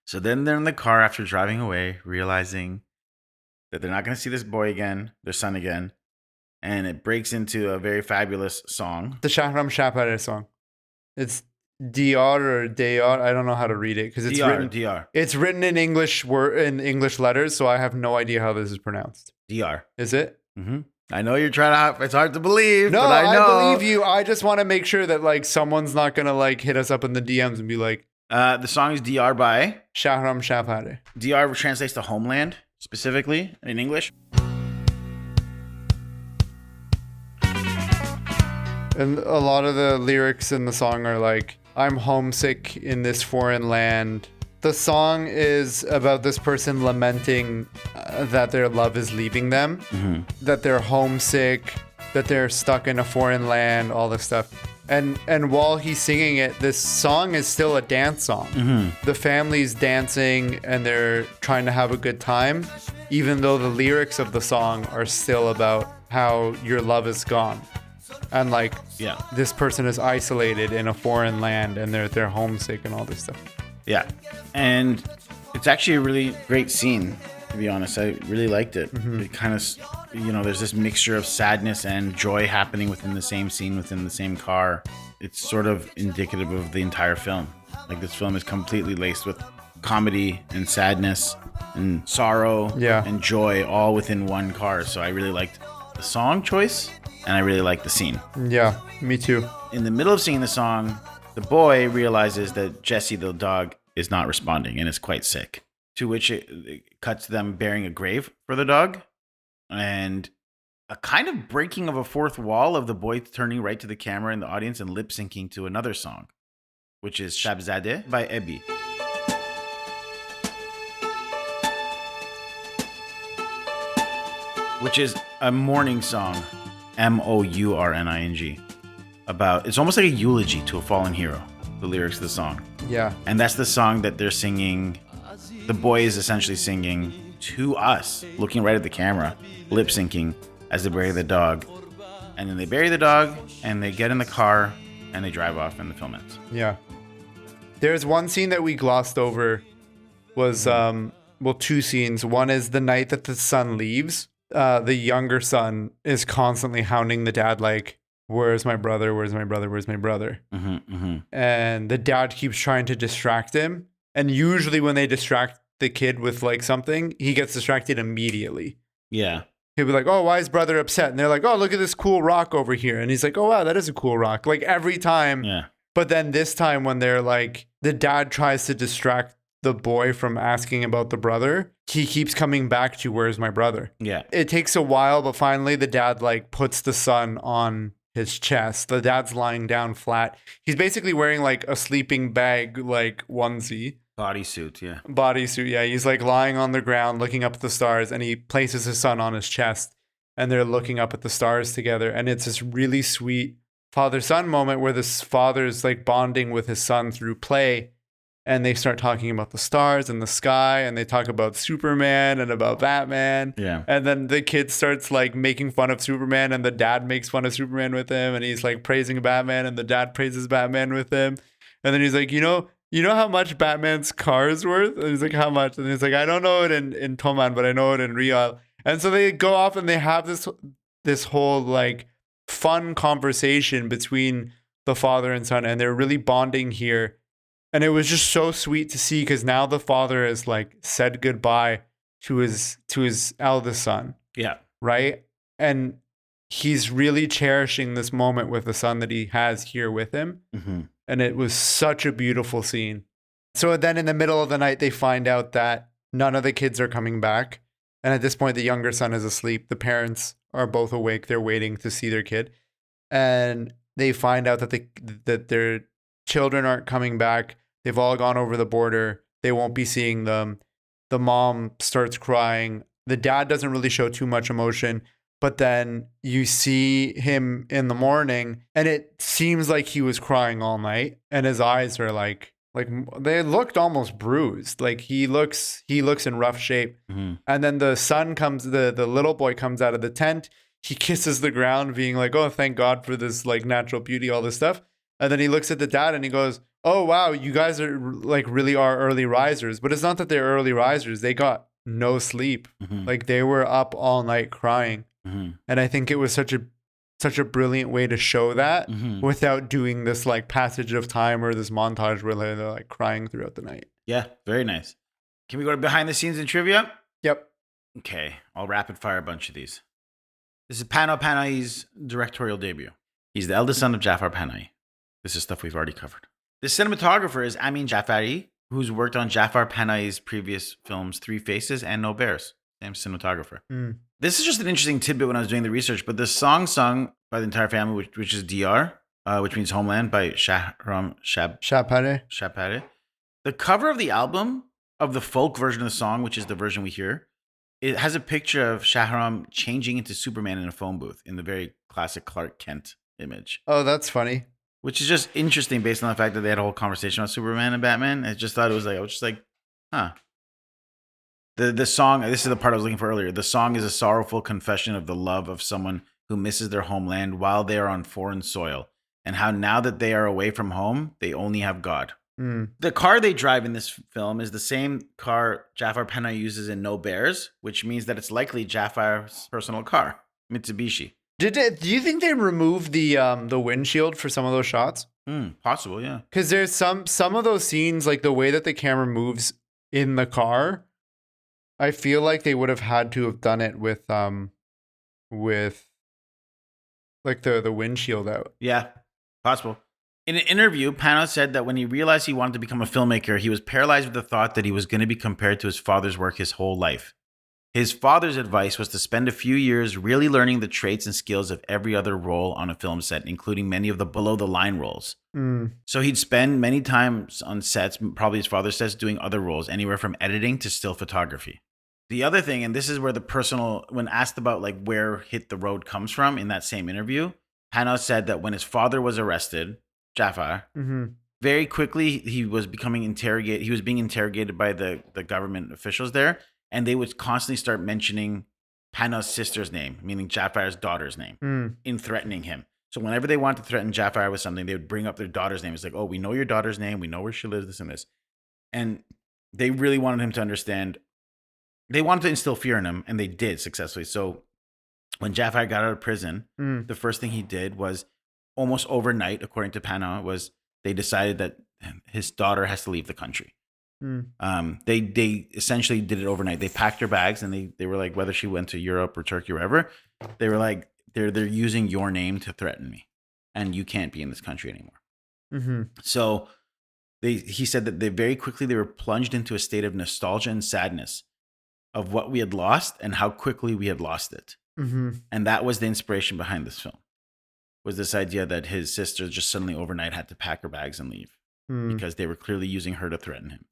So then they're in the car after driving away, realizing that they're not going to see this boy again, their son again. And it breaks into a very fabulous song. The Shahram Shapare song. It's Dr or Dr. I don't know how to read it because it's DR. It's written in English letters, so I have no idea how this is pronounced. DR. Is it? Mm-hmm. I know you're trying to. It's hard to believe. No, but I know. I believe you. I just want to make sure that like someone's not gonna like hit us up in the DMs and be like, The song is DR by Shahram Shapare. DR translates to homeland specifically in English. And a lot of the lyrics in the song are like, I'm homesick in this foreign land. The song is about this person lamenting that their love is leaving them, that they're homesick, that they're stuck in a foreign land, all this stuff. And while he's singing it, this song is still a dance song. The family's dancing and they're trying to have a good time, even though the lyrics of the song are still about how your love is gone. And like, this person is isolated in a foreign land and they're homesick and all this stuff. Yeah. And it's actually a really great scene, to be honest. I really liked it. It kind of, there's this mixture of sadness and joy happening within the same scene, within the same car. It's sort of indicative of the entire film. Like, this film is completely laced with comedy and sadness and sorrow and joy all within one car. So I really liked the song choice and I really liked the scene. Yeah, me too. In the middle of singing the song, the boy realizes that Jesse, the dog, is not responding and is quite sick. To which it cuts to them burying a grave for the dog. And a kind of breaking of a fourth wall of the boy turning right to the camera in the audience and lip syncing to another song, which is Shabzadeh by Ebi. Which is a mourning song, Mourning, about, it's almost like a eulogy to a fallen hero, the lyrics of the song. Yeah. And that's the song that they're singing. The boy is essentially singing to us, looking right at the camera, lip syncing as they bury the dog. And then they bury the dog and they get in the car and they drive off and the film ends. Yeah. There's one scene that we glossed over was, two scenes. One is the night that the son leaves. The younger son is constantly hounding the dad like, where's my brother? Where's my brother? Where's my brother? And the dad keeps trying to distract him. And usually when they distract the kid with like something, he gets distracted immediately. Yeah. He'll be like, oh, why is brother upset? And they're like, oh, look at this cool rock over here. And he's like, oh, wow, that is a cool rock. Like every time. Yeah. But then this time when they're like, the dad tries to distract the boy from asking about the brother, he keeps coming back to where's my brother? Yeah. It takes a while, but finally the dad like puts the son on his chest. The dad's lying down flat. He's basically wearing like a sleeping bag, like onesie. Bodysuit, yeah. Bodysuit, yeah. He's like lying on the ground looking up at the stars, and he places his son on his chest and they're looking up at the stars together. And it's this really sweet father-son moment where this father's like bonding with his son through play. And they start talking about the stars and the sky, and they talk about Superman and about Batman. Yeah. And then the kid starts like making fun of Superman, and the dad makes fun of Superman with him, and he's like praising Batman, and the dad praises Batman with him. And then he's like, you know how much Batman's car is worth? And he's like, how much? And he's like, I don't know it in Toman, but I know it in Real. And so they go off and they have this whole like fun conversation between the father and son, and they're really bonding here. And it was just so sweet to see because now the father has like said goodbye to his eldest son. Yeah. Right. And he's really cherishing this moment with the son that he has here with him. And it was such a beautiful scene. So then in the middle of the night, they find out that none of the kids are coming back. And at this point, the younger son is asleep. The parents are both awake. They're waiting to see their kid. And they find out that their children aren't coming back. They've all gone over the border. They won't be seeing them. The mom starts crying. The dad doesn't really show too much emotion, but then you see him in the morning and it seems like he was crying all night and his eyes are like they looked almost bruised. Like he looks in rough shape. And then the son comes, the little boy comes out of the tent. He kisses the ground being like, oh, thank God for this like natural beauty, all this stuff. And then he looks at the dad and he goes, oh, wow, you guys are like really are early risers. But it's not that they're early risers. They got no sleep. Like they were up all night crying. And I think it was such a brilliant way to show that without doing this like passage of time or this montage where they're like crying throughout the night. Yeah, very nice. Can we go to behind the scenes and trivia? Yep. Okay, I'll rapid fire a bunch of these. This is Panah Panahi's directorial debut. He's the eldest son of Jafar Panahi. This is stuff we've already covered. The cinematographer is Amin Jafari, who's worked on Jafar Panahi's previous films, Three Faces and No Bears. Same cinematographer. This is just an interesting tidbit when I was doing the research, but the song sung by the entire family, which is DR, which means homeland, by Shahram Shapare. The cover of the album, of the folk version of the song, which is the version we hear, it has a picture of Shahram changing into Superman in a phone booth in the very classic Clark Kent image. Oh, that's funny. Which is just interesting based on the fact that they had a whole conversation about Superman and Batman. I just thought it was like, I was just like, huh. The song, this is the part I was looking for earlier. The song is a sorrowful confession of the love of someone who misses their homeland while they are on foreign soil, and how now that they are away from home, they only have God. The car they drive in this film is the same car Jafar Panahi uses in No Bears, which means that it's likely Jafar's personal car, Mitsubishi. Do you think they removed the windshield for some of those shots? Possible, yeah. Because there's some of those scenes, like the way that the camera moves in the car, I feel like they would have had to have done it with like the windshield out. Yeah, possible. In an interview, Panah said that when he realized he wanted to become a filmmaker, he was paralyzed with the thought that he was going to be compared to his father's work his whole life. His father's advice was to spend a few years really learning the traits and skills of every other role on a film set, including many of the below-the-line roles. So he'd spend many times on sets, probably his father says, doing other roles, anywhere from editing to still photography. The other thing, and this is where the personal, when asked about like where Hit the Road comes from in that same interview, Panah said that when his father was arrested, Jafar, very quickly he was being interrogated by the government officials there, and they would constantly start mentioning Panah's sister's name, meaning Jafar's daughter's name, in threatening him. So whenever they wanted to threaten Jafar with something, they would bring up their daughter's name. It's like, oh, we know your daughter's name. We know where she lives, this and this. And they really wanted him to understand. They wanted to instill fear in him, and they did successfully. So when Jafar got out of prison, the first thing he did was almost overnight, according to Panah, was they decided that his daughter has to leave the country. They essentially did it overnight. They packed her bags and they were like, whether she went to Europe or Turkey or wherever, they were like, they're using your name to threaten me, and you can't be in this country anymore. So he said that they very quickly they were plunged into a state of nostalgia and sadness of what we had lost and how quickly we had lost it. And that was the inspiration behind this film, was this idea that his sister just suddenly overnight had to pack her bags and leave because they were clearly using her to threaten him.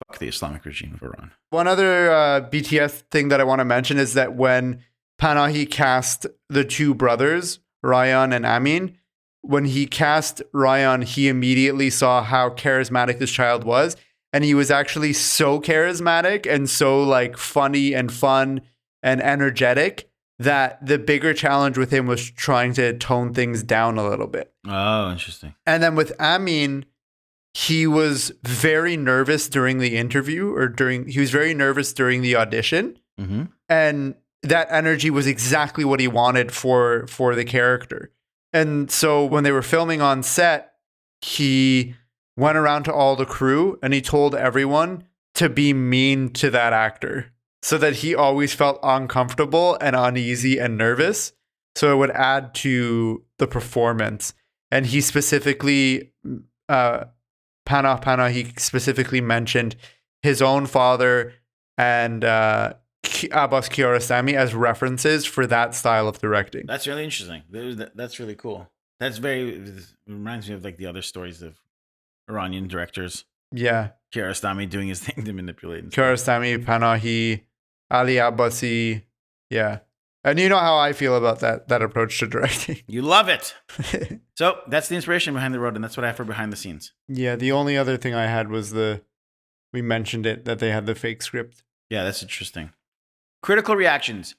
Fuck the Islamic regime of Iran. One other BTS thing that I want to mention is that when Panahi cast the two brothers, Ryan and Amin, when he cast Ryan, he immediately saw how charismatic this child was. And he was actually so charismatic and so like funny and fun and energetic that the bigger challenge with him was trying to tone things down a little bit. Oh, interesting. And then with Amin, he was very nervous during the interview he was very nervous during the audition. And that energy was exactly what he wanted for the character. And so when they were filming on set, he went around to all the crew and he told everyone to be mean to that actor so that he always felt uncomfortable and uneasy and nervous. So it would add to the performance. And he specifically, Panah Panahi specifically mentioned his own father and Abbas Kiarostami as references for that style of directing. That's really interesting. That's really cool. It reminds me of like the other stories of Iranian directors. Yeah. Kiarostami doing his thing to manipulate. Kiarostami, Panahi, Ali Abbasi. Yeah. And you know how I feel about that approach to directing. You love it. So that's the inspiration behind the road, and that's what I have for behind the scenes. Yeah, the only other thing I had was we mentioned it, that they had the fake script. Yeah, that's interesting. Critical reactions.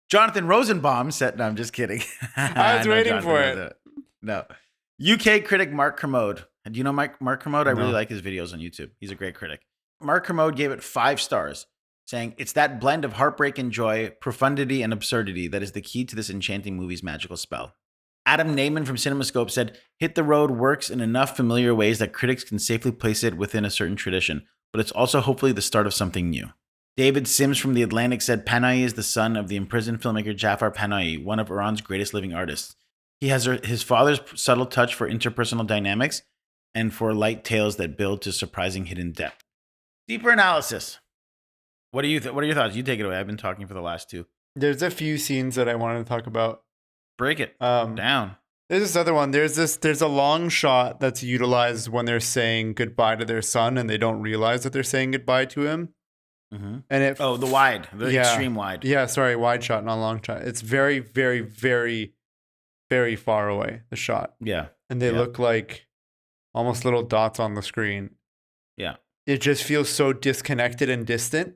Jonathan Rosenbaum said, no, I'm just kidding. I was waiting for it. No. UK critic Mark Kermode. Do you know Mark Kermode? I really like his videos on YouTube. He's a great critic. Mark Kermode gave it 5 stars, saying, "It's that blend of heartbreak and joy, profundity and absurdity that is the key to this enchanting movie's magical spell." Adam Naiman from CinemaScope said, "Hit the Road works in enough familiar ways that critics can safely place it within a certain tradition, but it's also hopefully the start of something new." David Sims from The Atlantic said, "Panahi is the son of the imprisoned filmmaker Jafar Panahi, one of Iran's greatest living artists. He has his father's subtle touch for interpersonal dynamics and for light tales that build to surprising hidden depth." Deeper analysis. What are your thoughts? You take it away. I've been talking for the last 2. There's a few scenes that I wanted to talk about. Break it down. There's this other one. There's a long shot that's utilized when they're saying goodbye to their son and they don't realize that they're saying goodbye to him. And the wide, extreme wide. Yeah, sorry, wide shot, not long shot. It's very, very, very, very far away, the shot. Yeah. And they look like almost little dots on the screen. Yeah. It just feels so disconnected and distant.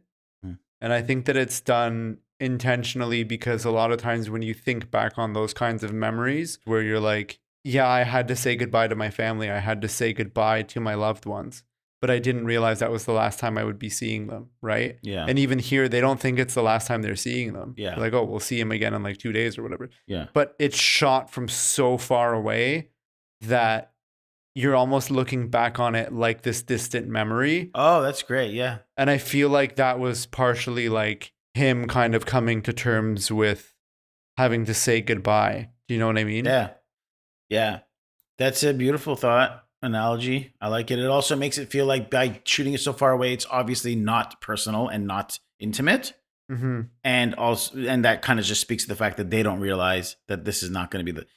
And I think that it's done intentionally because a lot of times when you think back on those kinds of memories where you're like, yeah, I had to say goodbye to my family. I had to say goodbye to my loved ones. But I didn't realize that was the last time I would be seeing them, right? Yeah. And even here, they don't think it's the last time they're seeing them. Yeah. They're like, oh, we'll see him again in like 2 days or whatever. Yeah. But it's shot from so far away that you're almost looking back on it like this distant memory. Oh, that's great. Yeah. And I feel like that was partially like him kind of coming to terms with having to say goodbye. Do you know what I mean? Yeah. Yeah. That's a beautiful analogy. I like it. It also makes it feel like by shooting it so far away, it's obviously not personal and not intimate. And that kind of just speaks to the fact that they don't realize that this is not going to be the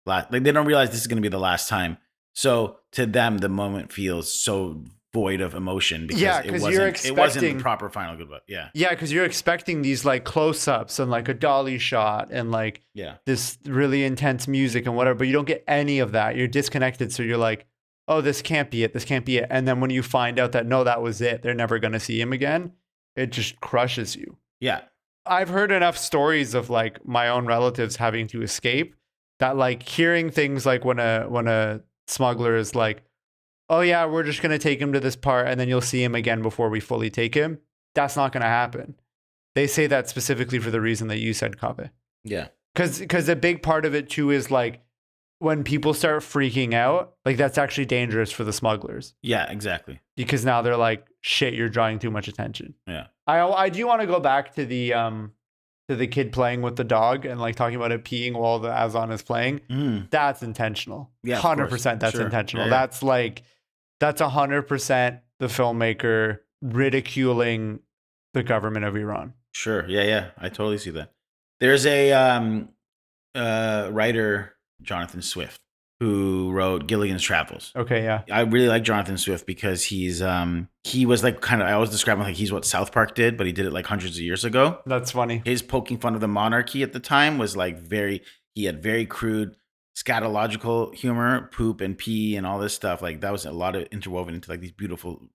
last. Like they don't realize this is going to be the last time. So to them, the moment feels so void of emotion because it wasn't the proper final goodbye. Yeah. Yeah, because you're expecting these like close-ups and like a dolly shot and like this really intense music and whatever, but you don't get any of that. You're disconnected. So you're like, oh, this can't be it. This can't be it. And then when you find out that, no, that was it, they're never going to see him again, it just crushes you. Yeah. I've heard enough stories of like my own relatives having to escape that like hearing things like when a smuggler is like, oh yeah, we're just going to take him to this part and then you'll see him again before we fully take him. That's not going to happen. They say that specifically for the reason that you said, Kaveh. Yeah. Because a big part of it too is like when people start freaking out, like that's actually dangerous for the smugglers Yeah, exactly. because now they're like, shit, you're drawing too much attention. Yeah. I do want to go back to the kid playing with the dog and like talking about it peeing while the Azon is playing. That's intentional. Yeah, of 100% course. that's Sure. intentional. Yeah, yeah. That's 100% the filmmaker ridiculing the government of Iran. Sure. Yeah, yeah. I totally see that. There's a writer, Jonathan Swift, who wrote Gilligan's Travels. Okay, yeah. I really like Jonathan Swift because he was like kind of, I always describe him like he's what South Park did, but he did it like hundreds of years ago. That's funny. His poking fun of the monarchy at the time was like he had very crude scatological humor, poop and pee and all this stuff. Like that was a lot of interwoven into like these beautiful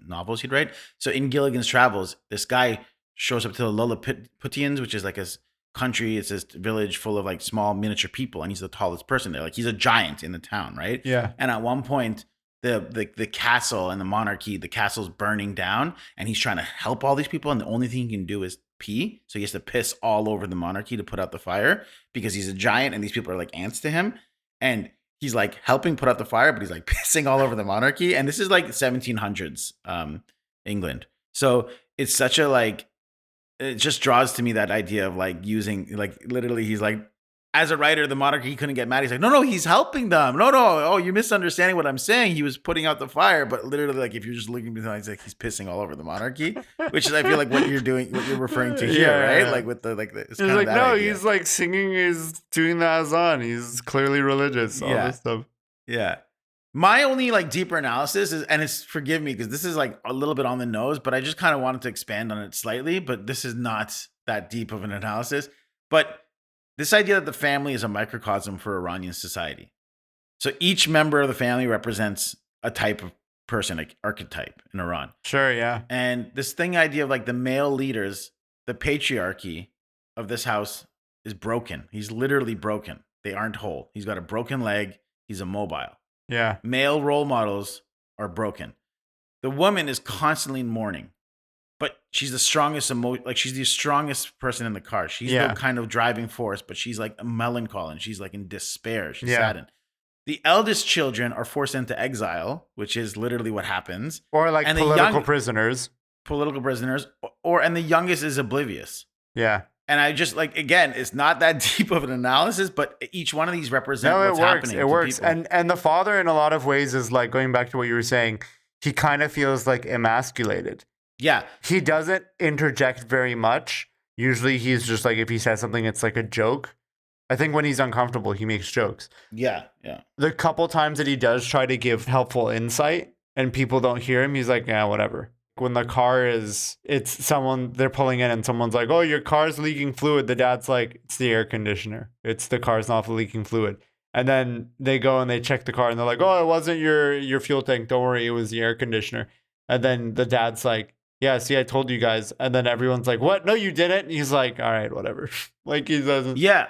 novels he'd write. So in Gilligan's Travels, this guy shows up to the Lilliputians, which is like a country. It's this village full of like small miniature people, and he's the tallest person there. Like he's a giant in the town, right? Yeah. And at one point, the castle and the monarchy, the castle's burning down, and he's trying to help all these people, and the only thing he can do is pee. So he has to piss all over the monarchy to put out the fire because he's a giant, and these people are like ants to him. And he's like helping put out the fire, but he's like pissing all over the monarchy. And this is like 1700s England. So it's such a like, it just draws to me that idea of like using, like literally he's like, as a writer, the monarchy couldn't get mad. He's like, no, he's helping them. No, oh, you're misunderstanding what I'm saying. He was putting out the fire, but literally, like, if you're just looking behind, he's like, he's pissing all over the monarchy, which is, I feel like, what you're referring to here, Yeah, right? yeah. Like with it's He's kind of like, that no, idea. he's like singing, he's doing the Azan. He's clearly religious, all Yeah. this stuff. Yeah. My only like deeper analysis is, and it's forgive me because this is like a little bit on the nose, but I just kind of wanted to expand on it slightly. But this is not that deep of an analysis. But this idea that the family is a microcosm for Iranian society. So each member of the family represents a type of person, like archetype in Iran. Sure, yeah. And this idea of like the male leaders, the patriarchy of this house is broken. He's literally broken. They aren't whole. He's got a broken leg. He's immobile. Yeah. Male role models are broken. The woman is constantly in mourning, but she's the strongest she's the strongest person in the car. She's the kind of driving force, but she's like a melancholy and she's like in despair. She's saddened. The eldest children are forced into exile, which is literally what happens. Or like and political prisoners. Political prisoners. And the youngest is oblivious. Yeah. And I just like, again, it's not that deep of an analysis, but each one of these represent what's happening. It works. People. And the father in a lot of ways is like, going back to what you were saying, he kind of feels like emasculated. Yeah. He doesn't interject very much. Usually he's just like, if he says something, it's like a joke. I think when he's uncomfortable, he makes jokes. Yeah. Yeah. The couple times that he does try to give helpful insight and people don't hear him, he's like, yeah, whatever. When the car it's someone, they're pulling in and someone's like, oh, your car's leaking fluid. The dad's like, it's the air conditioner. It's the car's not leaking fluid. And then they go and they check the car and they're like, oh, it wasn't your fuel tank. Don't worry. It was the air conditioner. And then the dad's like, yeah, see, I told you guys. And then everyone's like, what? No, you didn't. And he's like, all right, whatever. Like he doesn't. Yeah.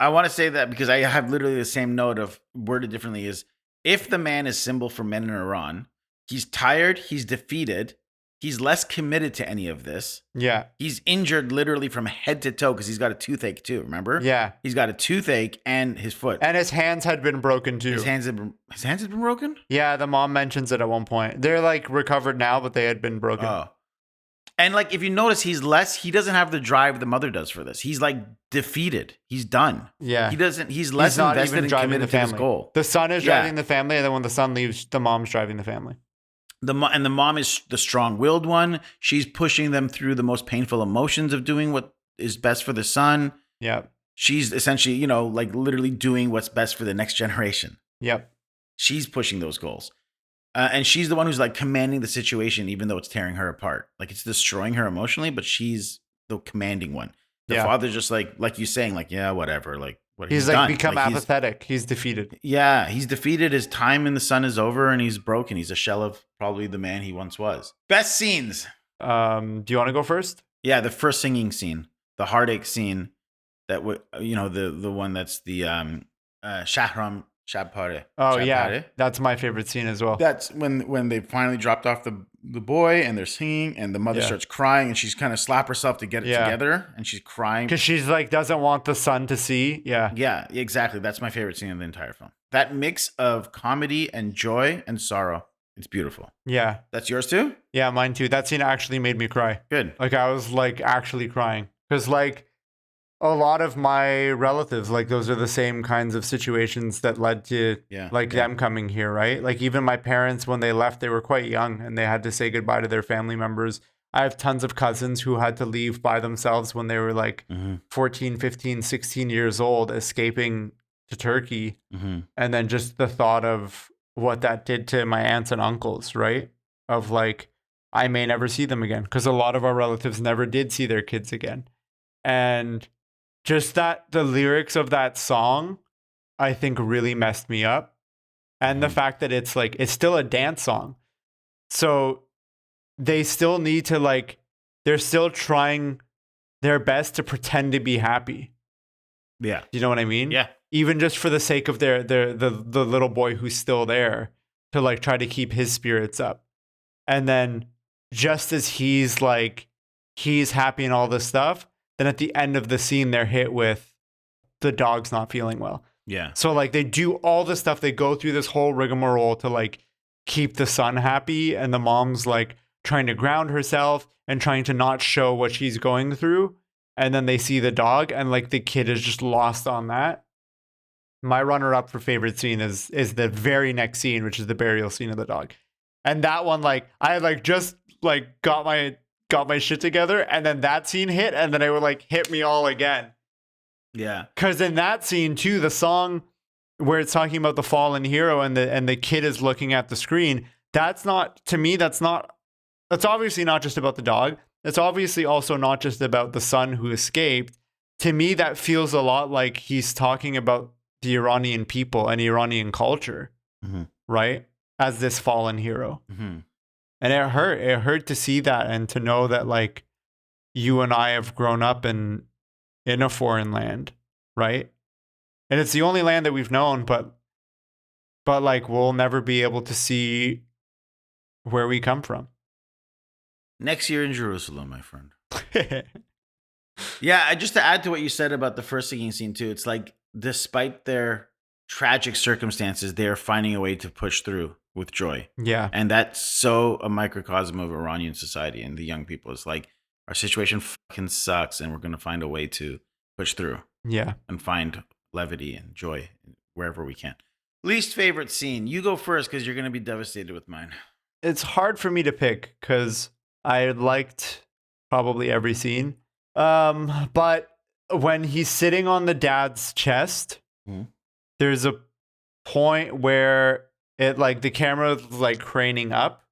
I want to say that because I have literally the same note of worded differently is if the man is symbol for men in Iran, he's tired, he's defeated, he's less committed to any of this. Yeah. He's injured literally from head to toe because he's got a toothache too, remember? Yeah. He's got a toothache and his foot. And his hands had been broken too. His hands had been broken? Yeah, the mom mentions it at one point. They're like recovered now, but they had been broken. Oh. And like if you notice, he doesn't have the drive the mother does for this. He's like defeated. He's done. Yeah. He's less not invested even and driving committed the to his family. goal. The son is driving the family, and then when the son leaves, the mom's driving the family. The mom is the strong-willed one. She's pushing them through the most painful emotions of doing what is best for the son. Yeah. She's essentially, like literally doing what's best for the next generation. Yep. She's pushing those goals. And she's the one who's like commanding the situation, even though it's tearing her apart. Like it's destroying her emotionally, but she's the commanding one. The father's just like you're saying, like, yeah, whatever. Like what he's like done. become like, apathetic. He's defeated. Yeah, he's defeated. His time in the sun is over, and he's broken. He's a shell of probably the man he once was. Best scenes. Do you want to go first? Yeah, the first singing scene, the heartache scene. That the one that's the Shahram Shab Oh yeah, that's my favorite scene as well. That's when they finally dropped off the boy and they're singing and the mother Yeah. starts crying and she's kind of slap herself to get it Yeah. together and she's crying. Because she's like doesn't want the son to see. Yeah. Yeah, exactly. That's my favorite scene in the entire film. That mix of comedy and joy and sorrow. It's beautiful. Yeah. That's yours too? Yeah, mine too. That scene actually made me cry. Good. Like I was like actually crying. Because like a lot of my relatives, like those are the same kinds of situations that led to them coming here, right? Like even my parents, when they left, they were quite young and they had to say goodbye to their family members. I have tons of cousins who had to leave by themselves when they were like 14, 15, 16 years old, escaping to Turkey. And then just the thought of what that did to my aunts and uncles, right? Of like, I may never see them again because a lot of our relatives never did see their kids again. And just that the lyrics of that song, I think really messed me up. And the fact that it's like, it's still a dance song. So they still need to like, they're still trying their best to pretend to be happy. Yeah. You know what I mean? Yeah. Even just for the sake of the little boy who's still there to like try to keep his spirits up. And then just as he's happy and all this stuff, then at the end of the scene, they're hit with the dog's not feeling well. Yeah. So like they do all the stuff. They go through this whole rigmarole to like keep the son happy. And the mom's like trying to ground herself and trying to not show what she's going through. And then they see the dog and like the kid is just lost on that. My runner up for favorite scene is the very next scene, which is the burial scene of the dog. And that one, like I like just like got my shit together, and then that scene hit, and then it would like hit me all again. Yeah. Because in that scene too, the song where it's talking about the fallen hero and the kid is looking at the screen, that's obviously not just about the dog. It's obviously also not just about the son who escaped. To me, that feels a lot like he's talking about the Iranian people and Iranian culture, right? As this fallen hero. And it hurt to see that and to know that like you and I have grown up in a foreign land, right? And it's the only land that we've known, but like we'll never be able to see where we come from. Next year in Jerusalem, my friend. Yeah, just to add to what you said about the first singing scene too, it's like despite their tragic circumstances, they're finding a way to push through with joy. Yeah. And that's so a microcosm of Iranian society and the young people. It's like our situation fucking sucks and we're going to find a way to push through. Yeah. And find levity and joy wherever we can. Least favorite scene. You go first because you're going to be devastated with mine. It's hard for me to pick because I liked probably every scene. But when he's sitting on the dad's chest, there's a point where it like the camera is like craning up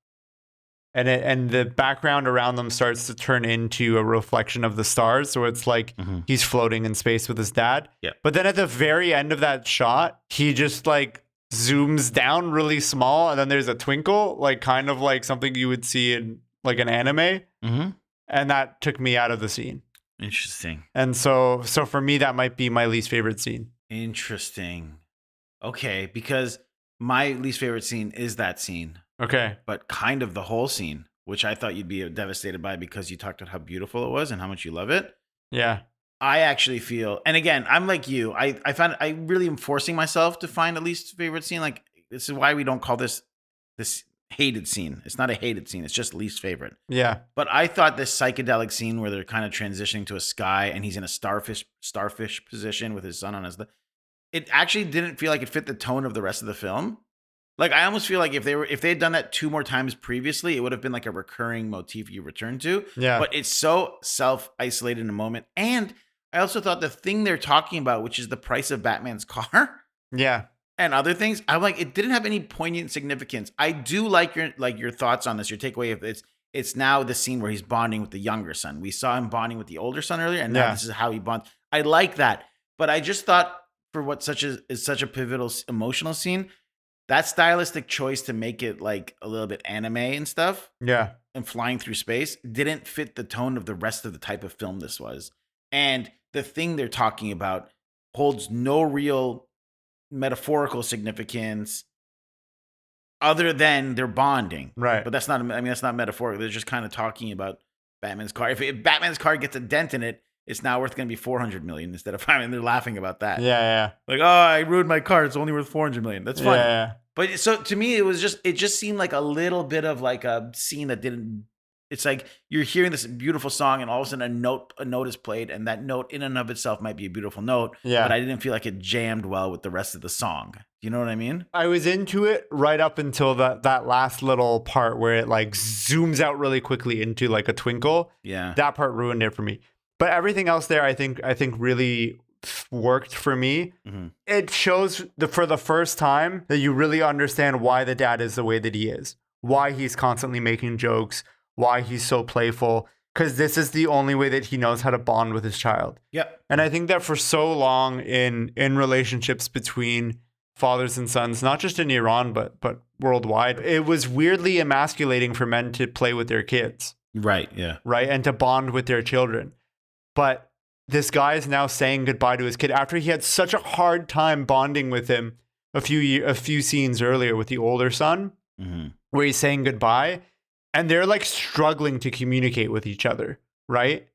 and the background around them starts to turn into a reflection of the stars. So it's like he's floating in space with his dad. Yeah. But then at the very end of that shot, he just like zooms down really small and then there's a twinkle, like kind of like something you would see in like an anime. And that took me out of the scene. Interesting. And so for me, that might be my least favorite scene. Interesting. Okay, because my least favorite scene is that scene. Okay. But kind of the whole scene, which I thought you'd be devastated by because you talked about how beautiful it was and how much you love it. Yeah. I actually feel, and again, I'm like you. I found I really am forcing myself to find a least favorite scene. Like this is why we don't call this hated scene. It's not a hated scene. It's just least favorite. Yeah. But I thought this psychedelic scene where they're kind of transitioning to a sky and he's in a starfish position with his son on his. It actually didn't feel like it fit the tone of the rest of the film. Like I almost feel like if they had done that 2 more times previously, it would have been like a recurring motif you return to. Yeah. But it's so self-isolated in a moment. And I also thought the thing they're talking about, which is the price of Batman's car. Yeah. And other things, I'm like, it didn't have any poignant significance. I do like your thoughts on this. Your takeaway of it's now the scene where he's bonding with the younger son. We saw him bonding with the older son earlier, and now this is how he bonds. I like that, but I just thought for what is such a pivotal emotional scene, that stylistic choice to make it like a little bit anime and stuff, and flying through space didn't fit the tone of the rest of the type of film this was. And the thing they're talking about holds no real metaphorical significance other than they're bonding. Right. But that's not, I mean, that's not metaphorical. They're just kind of talking about Batman's car. If Batman's car gets a dent in it, it's now worth going to be 400 million instead of, I mean, they're laughing about that. Yeah. Like, oh, I ruined my car. It's only worth 400 million. That's fine. Yeah. But so to me, it just seemed like a little bit of like a scene that didn't. It's like you're hearing this beautiful song, and all of a sudden a note is played, and that note in and of itself might be a beautiful note. Yeah. But I didn't feel like it jammed well with the rest of the song. You know what I mean? I was into it right up until that last little part where it like zooms out really quickly into like a twinkle. Yeah. That part ruined it for me. But everything else there, I think really worked for me. Mm-hmm. It shows for the first time that you really understand why the dad is the way that he is, why he's constantly making jokes, why he's so playful, because this is the only way that he knows how to bond with his child. Yep. And I think that for so long in relationships between fathers and sons, not just in Iran, but worldwide, it was weirdly emasculating for men to play with their kids. Right. Yeah. Right. And to bond with their children. But this guy is now saying goodbye to his kid after he had such a hard time bonding with him a few scenes earlier with the older son, where he's saying goodbye, and they're like struggling to communicate with each other, right?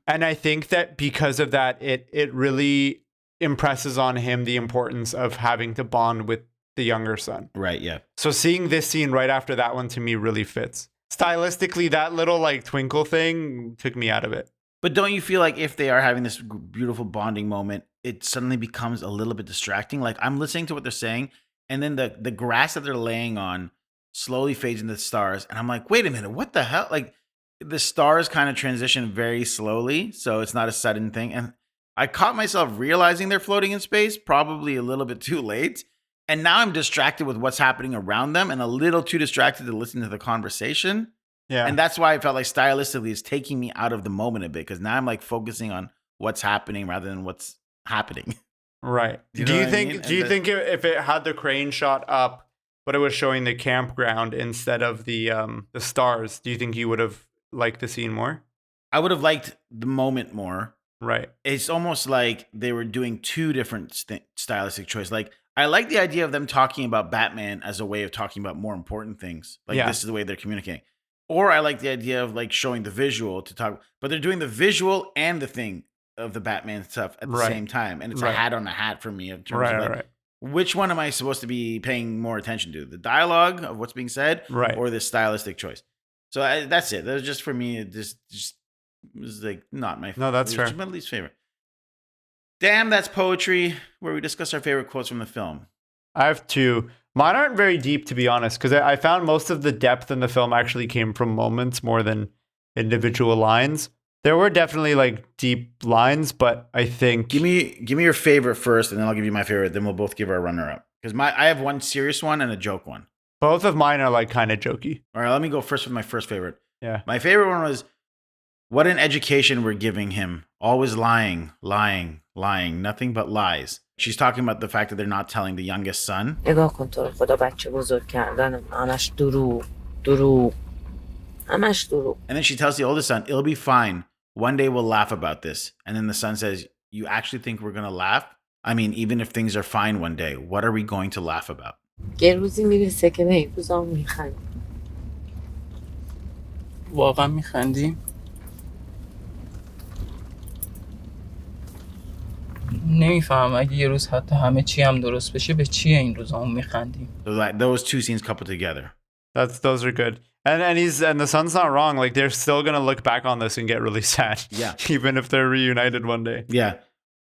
And I think that because of that, it really impresses on him the importance of having to bond with the younger son. Right. Yeah. So seeing this scene right after that one to me really fits. Stylistically, that little like twinkle thing took me out of it. But don't you feel like if they are having this beautiful bonding moment, it suddenly becomes a little bit distracting? Like I'm listening to what they're saying, and then the grass that they're laying on slowly fades into the stars, and I'm like, wait a minute, what the hell? Like the stars kind of transition very slowly, so it's not a sudden thing. And I caught myself realizing they're floating in space, probably a little bit too late. And now I'm distracted with what's happening around them and a little too distracted to listen to the conversation. Yeah. And that's why I felt like stylistically it's taking me out of the moment a bit, because now I'm like focusing on what's happening rather than what's happening. Right. Do Do you you know what I think mean? do you think if it had the crane shot up, but it was showing the campground instead of the stars, do you think you would have liked the scene more? I would have liked the moment more. Right. It's almost like they were doing two different stylistic choices. Like I like the idea of them talking about Batman as a way of talking about more important things. Like Yeah. this is the way they're communicating. Or I like the idea of like showing the visual to talk, but they're doing the visual and the thing of the Batman stuff at the Right. same time. And it's a Right. hat on a hat for me in terms Right. of like, Right. which one am I supposed to be paying more attention to? The dialogue of what's being said, Right. or the stylistic choice? So that's it. That was just for me. It just was like not my. No, that's it was fair. my least favorite. Damn, that's poetry. Where we discuss our favorite quotes from the film. I have two. Mine aren't very deep, to be honest, because I found most of the depth in the film actually came from moments more than individual lines. There were definitely like deep lines, but I think Give me your favorite first, and then I'll give you my favorite. Then we'll both give our runner up. Because I have one serious one and a joke one. both of mine are like kind of jokey. All right, let me go first with my first favorite. Yeah. My favorite one was, what an education we're giving him. Always lying, lying, lying. Nothing but lies. She's talking about the fact that they're not telling the youngest son. نگاه کن تو رو خدا بچه بزرگ کردن همش دروغ دروغ همش دروغ. And then she tells the oldest son, it'll be fine. One day we'll laugh about this. And then the son says, you actually think we're going to laugh? I mean, even if things are fine one day, what are we going to laugh about? یه روزی میرسه که به این روزا میخند. واقعا میخندی؟ نمیفهم اگه یه روز حتی همه چی هم درست بشه به چیه این روزا میخندیم؟ So like those two scenes coupled together. Those are good. And the son's not wrong. Like they're still gonna look back on this and get really sad. Yeah. Even if they're reunited one day. Yeah.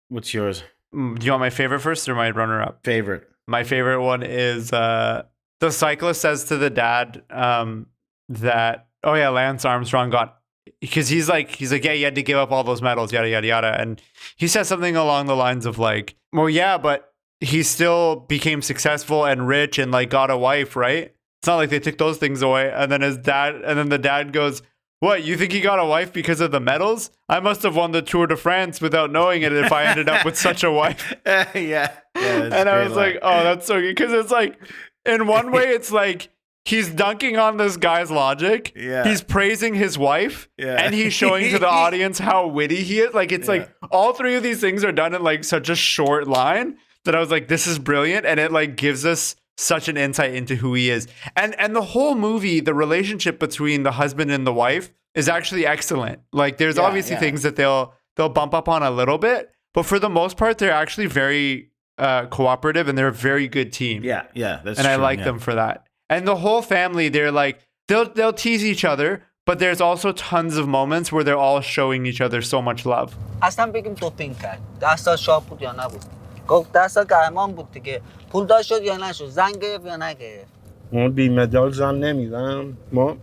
What's yours? Do you want my favorite first or my runner up? Favorite. My favorite one is the cyclist says to the dad that, oh yeah, Lance Armstrong got, because he's like, yeah, you had to give up all those medals, yada, yada, yada. And he says something along the lines of like, well, yeah, but he still became successful and rich and like got a wife, right? It's not like they took those things away. And then the dad goes, what, you think he got a wife because of the medals? I must have won the Tour de France without knowing it if I ended up with such a wife. Yeah. And I was like, oh, that's so good. Because it's like, in one way, it's like he's dunking on this guy's logic. Yeah. He's praising his wife. Yeah. And he's showing to the audience how witty he is. Like, it's like all three of these things are done in like such a short line that I was like, this is brilliant. And it like gives us such an insight into who he is. And the whole movie, the relationship between the husband and the wife is actually excellent. Like there's obviously things that they'll bump up on a little bit, but for the most part, they're actually very cooperative and they're a very good team. Yeah, that's and true. I like them for that. And the whole family, they're like, they'll tease each other, but there's also tons of moments where they're all showing each other so much love. اصلا بگیم دوپینگ کرد دستا شاب بود یا نبود گفت دستا قهرمان بود دیگه پول داشت شد یا نشد زنگ گرفت یا نگرفت ما بی مدال زن نمیدن ما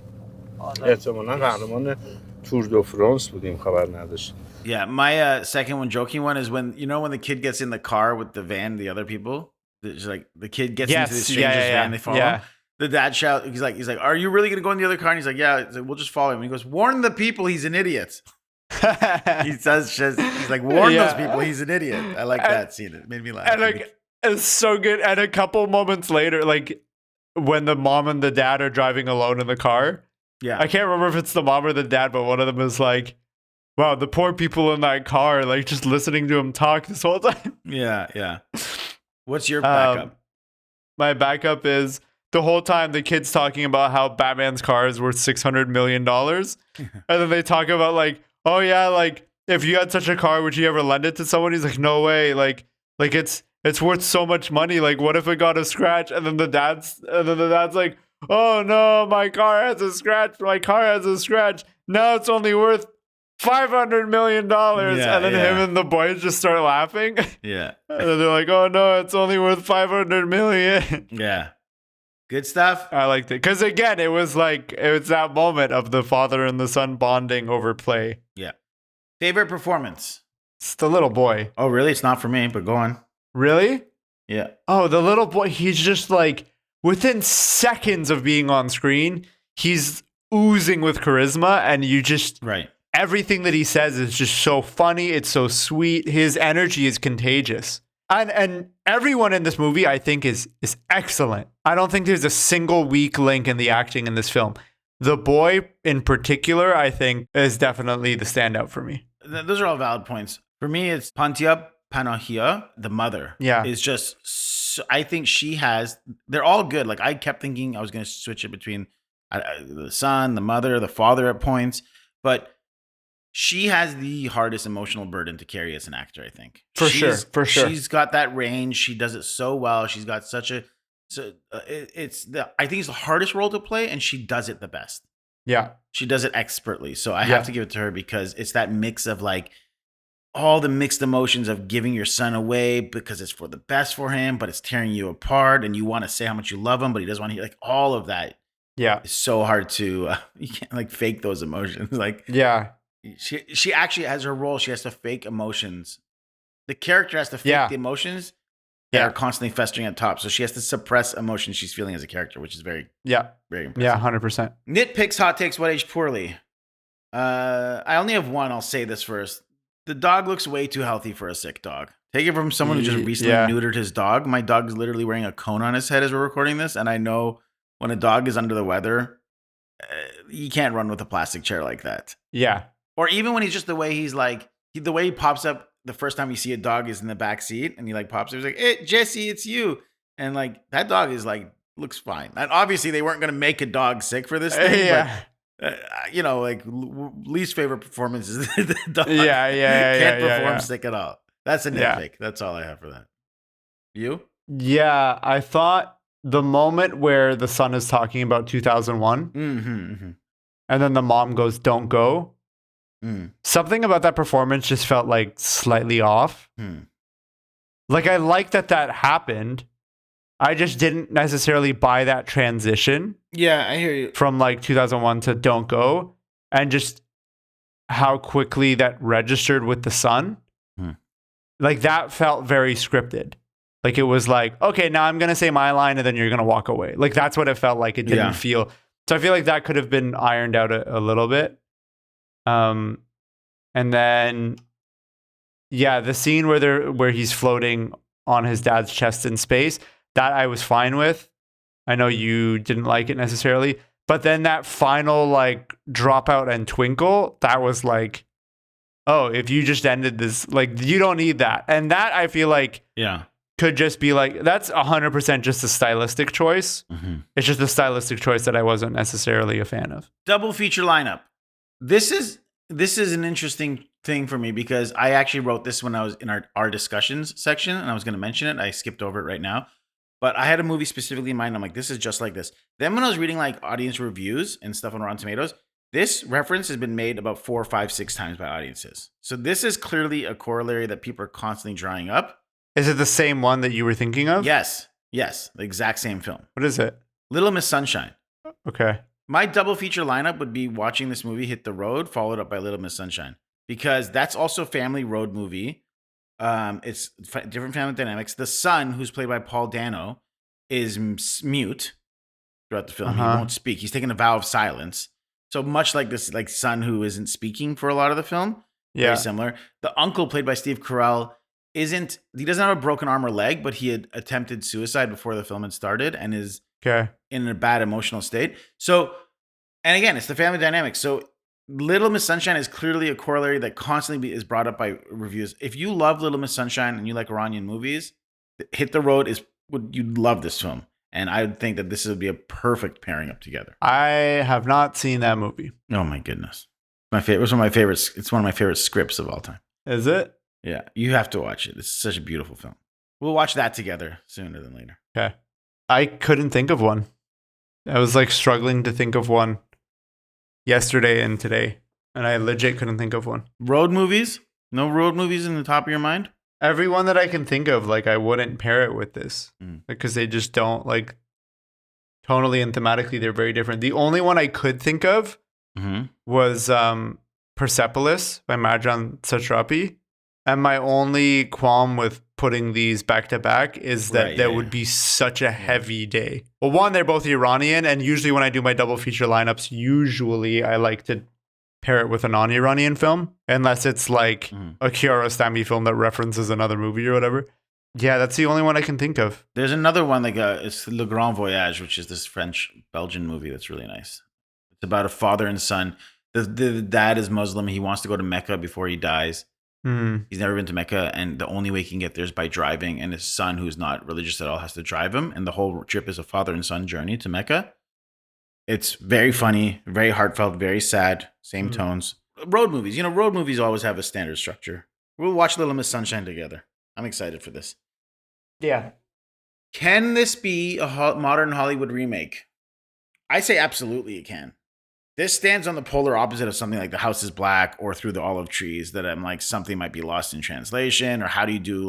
احتمالاً قهرمان تور دو فرانس بودیم خبر نداشتیم. Yeah, my second one, joking one, is when when the kid gets in the car with the van, the other people, it's like the kid gets into the stranger's van, they follow him. The dad shouts, he's like, "Are you really gonna go in the other car?" And he's like, "Yeah." He's like, "We'll just follow him." And he goes, "Warn the people, he's an idiot." He says, he's like, "Warn those people, he's an idiot." I like that scene. It made me laugh. And like, it's so good. And a couple moments later, like when the mom and the dad are driving alone in the car, I can't remember if it's the mom or the dad, but one of them is like, wow, the poor people in that car, like just listening to him talk this whole time. Yeah. What's your backup? My backup is the whole time the kid's talking about how Batman's car is worth $600 million. And then they talk about like, oh yeah, like if you had such a car, would you ever lend it to someone? He's like, no way. Like it's worth so much money. Like what if it got a scratch? And then the dad's like, oh no, my car has a scratch. My car has a scratch. Now it's only worth $500 million. And then him and the boys just start laughing. Yeah. And then they're like, oh no, it's only worth $500 million. Yeah. Good stuff. I liked it. Because again, it was that moment of the father and the son bonding over play. Yeah. Favorite performance? It's the little boy. Oh, really? It's not for me, but go on. Really? Yeah. Oh, the little boy, he's just like, within seconds of being on screen, he's oozing with charisma, and you just everything that he says is just so funny. It's so sweet. His energy is contagious. And everyone in this movie, I think, is excellent. I don't think there's a single weak link in the acting in this film. The boy in particular, I think, is definitely the standout for me. Those are all valid points. For me, it's Panah Panahi, the mother. Yeah. Is just, I think they're all good. Like I kept thinking I was going to switch it between the son, the mother, the father at points. But she has the hardest emotional burden to carry as an actor, I think. For sure. She's got that range. She does it so well. She's got I think it's the hardest role to play, and she does it the best. Yeah. She does it expertly. So I have to give it to her because it's that mix of like all the mixed emotions of giving your son away because it's for the best for him, but it's tearing you apart and you want to say how much you love him, but he doesn't want to hear, like all of that. Yeah. It's so hard to, you can't like fake those emotions. Like, she actually has her role. She has to fake emotions. The character has to fake the emotions that are constantly festering at top. So she has to suppress emotions she's feeling as a character, which is very impressive. Yeah, 100%. Nitpicks, hot takes, what aged poorly. I only have one. I'll say this first. The dog looks way too healthy for a sick dog. Take it from someone who just recently neutered his dog. My dog is literally wearing a cone on his head as we're recording this. And I know when a dog is under the weather, you can't run with a plastic chair like that. Yeah. Or even when he's just the way he pops up the first time you see a dog is in the back seat and he like pops up. He's like, hey, Jesse, it's you. And like that dog is like, looks fine. And obviously they weren't going to make a dog sick for this thing. But, like least favorite performance is the dog. Can't perform sick at all. That's a nitpick. That's all I have for that. You? Yeah, I thought the moment where the son is talking about 2001 and then the mom goes, don't go. Something about that performance just felt like slightly off. Like I like that happened. I just didn't necessarily buy that transition. Yeah, I hear you. From like 2001 to Don't Go, and just how quickly that registered with the son. Like that felt very scripted. Like it was like, okay, now I'm going to say my line and then you're going to walk away. Like that's what it felt like. It didn't feel. So I feel like that could have been ironed out a little bit. And then, the scene where he's floating on his dad's chest in space, that I was fine with. I know you didn't like it necessarily, but then that final like dropout and twinkle, that was like, oh, if you just ended this, like you don't need that. And that I feel like could just be like, that's 100% just a stylistic choice. It's just a stylistic choice that I wasn't necessarily a fan of. Double feature lineup. This is an interesting thing for me because I actually wrote this when I was in our discussions section, and I was going to mention it. I skipped over it right now. But I had a movie specifically in mind. I'm like, this is just like this. Then when I was reading like audience reviews and stuff on Rotten Tomatoes, this reference has been made about 4, 5, 6 times by audiences. So this is clearly a corollary that people are constantly drawing up. Is it the same one that you were thinking of? Yes, the exact same film. What is it? Little Miss Sunshine. Okay. My double feature lineup would be watching this movie hit the road, followed up by Little Miss Sunshine, because that's also a family road movie. It's different family dynamics. The son, who's played by Paul Dano, is mute throughout the film. He won't speak. He's taken a vow of silence. So much like this, like son who isn't speaking for a lot of the film. Yeah. Very similar. The uncle, played by Steve Carell, he doesn't have a broken arm or leg, but he had attempted suicide before the film had started and is in a bad emotional state. So, and again, it's the family dynamic. So Little Miss Sunshine is clearly a corollary that constantly is brought up by reviews. If you love Little Miss Sunshine and you like Iranian movies, Hit the Road you'd love this film. And I would think that this would be a perfect pairing up together. I have not seen that movie. Oh my goodness. It was one of my favorites. It's one of my favorite scripts of all time. Is it? Yeah, you have to watch it. It's such a beautiful film. We'll watch that together sooner than later. Okay. I couldn't think of one. I was like struggling to think of one yesterday and today, and I legit couldn't think of one. Road movies? No road movies in the top of your mind? Every one that I can think of, like I wouldn't pair it with this because they just don't like tonally and thematically. They're very different. The only one I could think of was Persepolis by Marjan Satrapi. And my only qualm with putting these back to back is that would be such a heavy day. Well, one, they're both Iranian, and usually when I do my double feature lineups, usually I like to pair it with a non-Iranian film, unless it's like a Kiarostami film that references another movie or whatever. Yeah, that's the only one I can think of. There's another one, it's Le Grand Voyage, which is this French-Belgian movie that's really nice. It's about a father and son. The dad is Muslim. He wants to go to Mecca before he dies. He's never been to Mecca, and the only way he can get there is by driving, and his son, who's not religious at all, has to drive him, and the whole trip is a father and son journey to Mecca. It's very funny, very heartfelt, very sad, same tones. Road movies. Road movies always have a standard structure. We'll watch Little Miss Sunshine together. I'm excited for this. Yeah. Can this be a modern Hollywood remake? I say absolutely it can. This stands on the polar opposite of something like The House is Black or Through the Olive Trees, that I'm like, something might be lost in translation, or how do you do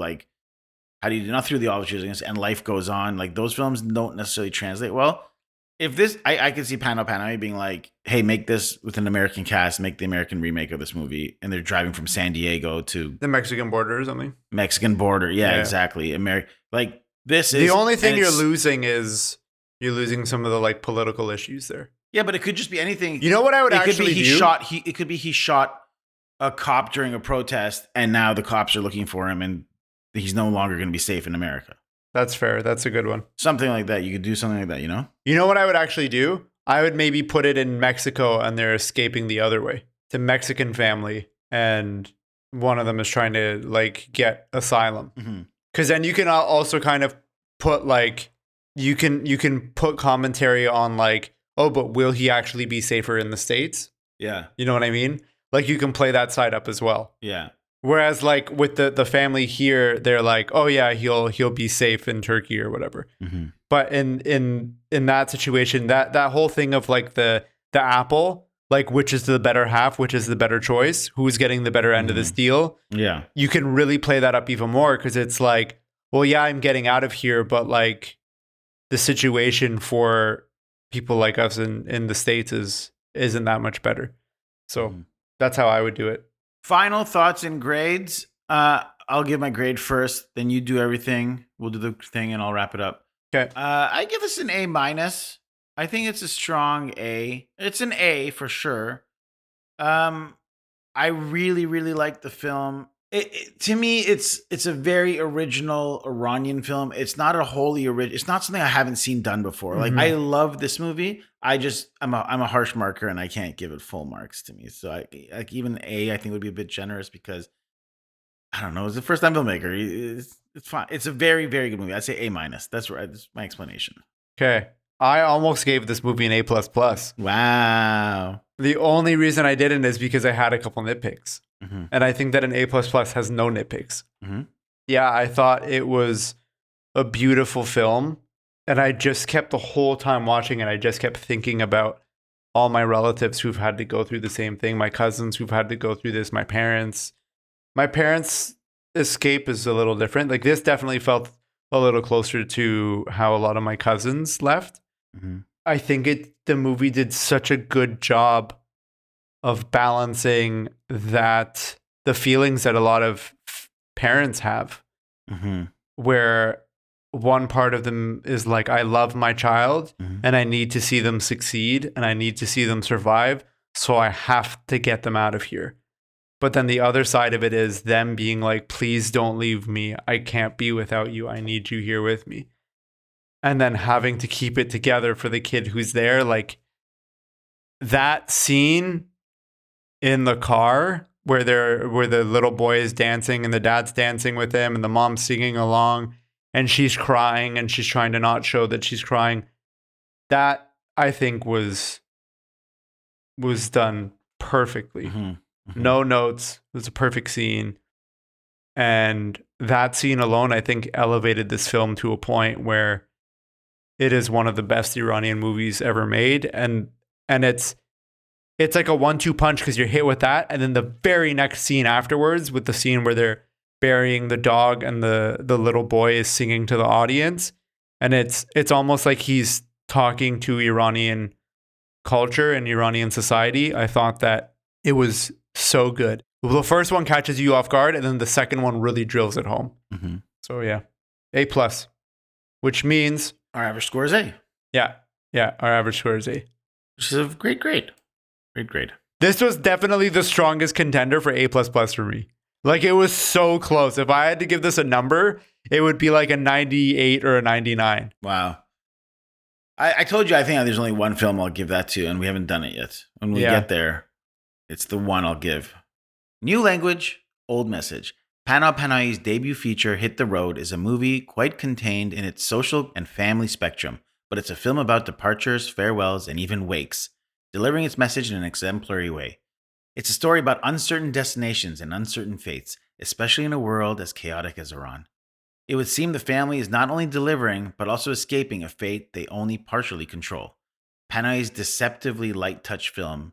not Through the Olive Trees and Life Goes On? Like, those films don't necessarily translate well. If this, I could see Panah Panahi being like, hey, make this with an American cast, make the American remake of this movie. And they're driving from San Diego to the Mexican border or something. Mexican border. Yeah. Exactly. The only thing you're losing is you're losing some of the like political issues there. Yeah, but it could just be anything. You know what I would actually do? It could be he shot a cop during a protest, and now the cops are looking for him, and he's no longer going to be safe in America. That's fair. That's a good one. Something like that. You could do something like that, You know what I would actually do? I would maybe put it in Mexico, and they're escaping the other way. It's a Mexican family, and one of them is trying to like get asylum. Because then you can also kind of put like you can put commentary on like, oh, but will he actually be safer in the States? Yeah. You know what I mean? Like you can play that side up as well. Yeah. Whereas like with the family here, they're like, oh yeah, he'll be safe in Turkey or whatever. But in that situation, that whole thing of like the apple, like which is the better half, which is the better choice, who's getting the better end of this deal? Yeah. You can really play that up even more because it's like, well, yeah, I'm getting out of here, but like the situation for people like us in the States isn't that much better. So that's how I would do it. Final thoughts and grades. I'll give my grade first, then you do everything. We'll do the thing and I'll wrap it up. Okay. I give this an A-. I think it's a strong A. It's an A for sure. I really, really like the film. To me, it's a very original Iranian film. It's not a wholly original. It's not something I haven't seen done before. Like I love this movie. I'm a harsh marker and I can't give it full marks to me. So I like even A, I think would be a bit generous because I don't know. It's a first time filmmaker. It's fine. It's a very, very good movie. I'd say A minus. That's right. That's my explanation. Okay. I almost gave this movie an A++. Wow. The only reason I didn't is because I had a couple nitpicks. Mm-hmm. And I think that an A++ has no nitpicks. Mm-hmm. Yeah, I thought it was a beautiful film. And I just kept the whole time watching it. I just kept thinking about all my relatives who've had to go through the same thing, my cousins who've had to go through this, my parents. My parents' escape is a little different. Like this definitely felt a little closer to how a lot of my cousins left. Mm-hmm. I think the movie did such a good job of balancing that the feelings that a lot of parents have, Mm-hmm. where one part of them is like, I love my child Mm-hmm. and I need to see them succeed and I need to see them survive. So I have to get them out of here. But then the other side of it is them being like, please don't leave me. I can't be without you. I need you here with me. And then having to keep it together for the kid who's there. Like that scene in the car where the little boy is dancing and the dad's dancing with him and the mom's singing along and she's crying and she's trying to not show that she's crying. That I think was done perfectly. Mm-hmm. Mm-hmm. No notes. It was a perfect scene. And that scene alone, I think, elevated this film to a point where it is one of the best Iranian movies ever made. And it's like a 1-2 punch because you're hit with that. And then the very next scene afterwards with the scene where they're burying the dog and the little boy is singing to the audience. And it's almost like he's talking to Iranian culture and Iranian society. I thought that it was so good. The first one catches you off guard, and then the second one really drills it home. Mm-hmm. So yeah, A+, which means Our average score is A, yeah, our average score is A. which is a great grade. Great grade. This was definitely the strongest contender for A++ for me. Like it was so close. If I had to give this a number, it would be like a 98 or a 99. Wow. I told you I think there's only one film I'll give that to, and we haven't done it yet. When we get there, it's the one I'll give. New language, old message. Panah Panahi's debut feature, Hit the Road, is a movie quite contained in its social and family spectrum, but it's a film about departures, farewells, and even wakes, delivering its message in an exemplary way. It's a story about uncertain destinations and uncertain fates, especially in a world as chaotic as Iran. It would seem the family is not only delivering, but also escaping a fate they only partially control. Panahi's deceptively light touch film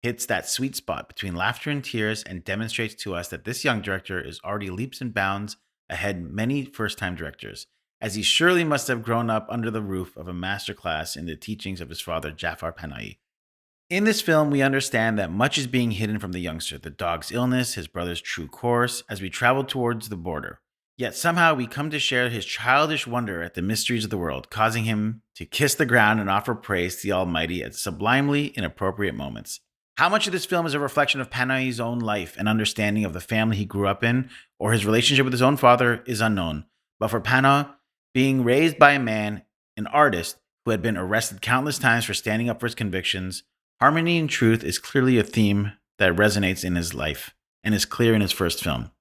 hits that sweet spot between laughter and tears and demonstrates to us that this young director is already leaps and bounds ahead many first-time directors, as he surely must have grown up under the roof of a masterclass in the teachings of his father, Jafar Panahi. In this film, we understand that much is being hidden from the youngster, the dog's illness, his brother's true course, as we travel towards the border. Yet somehow we come to share his childish wonder at the mysteries of the world, causing him to kiss the ground and offer praise to the Almighty at sublimely inappropriate moments. How much of this film is a reflection of Panahi's own life and understanding of the family he grew up in, or his relationship with his own father, is unknown. But for Panah, being raised by a man, an artist, who had been arrested countless times for standing up for his convictions, harmony and truth is clearly a theme that resonates in his life and is clear in his first film.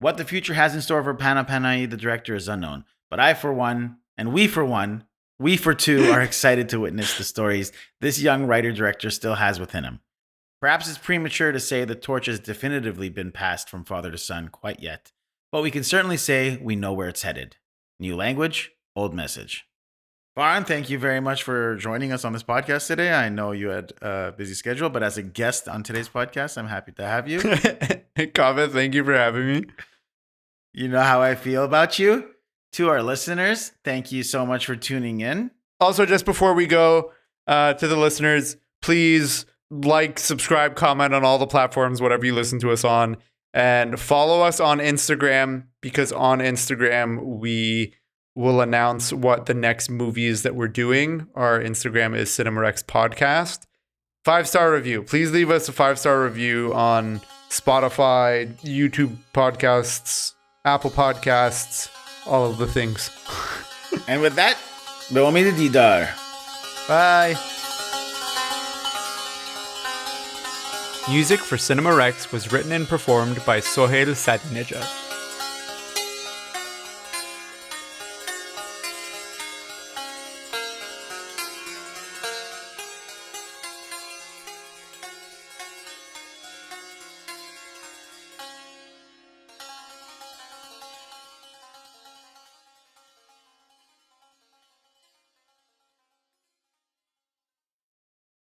What the future has in store for Panah Panahi, the director, is unknown. But I, for one, and we, for two, are excited to witness the stories this young writer-director still has within him. Perhaps it's premature to say the torch has definitively been passed from father to son quite yet, but we can certainly say we know where it's headed. New language, old message. Farhan, thank you very much for joining us on this podcast today. I know you had a busy schedule, but as a guest on today's podcast, I'm happy to have you. Kaveh, thank you for having me. You know how I feel about you. To our listeners, thank you so much for tuning in. Also, just before we go, to the listeners, please like, subscribe, comment on all the platforms, whatever you listen to us on, and follow us on Instagram, because on Instagram, we will announce what the next movie is that we're doing. Our Instagram is CinemaRex Podcast. 5-star review. Please leave us a 5-star review on Spotify, YouTube podcasts, Apple Podcasts, all of the things. And with that, Beomid Didar. Bye. Music for Cinema Rex was written and performed by Sohail Sadinejad.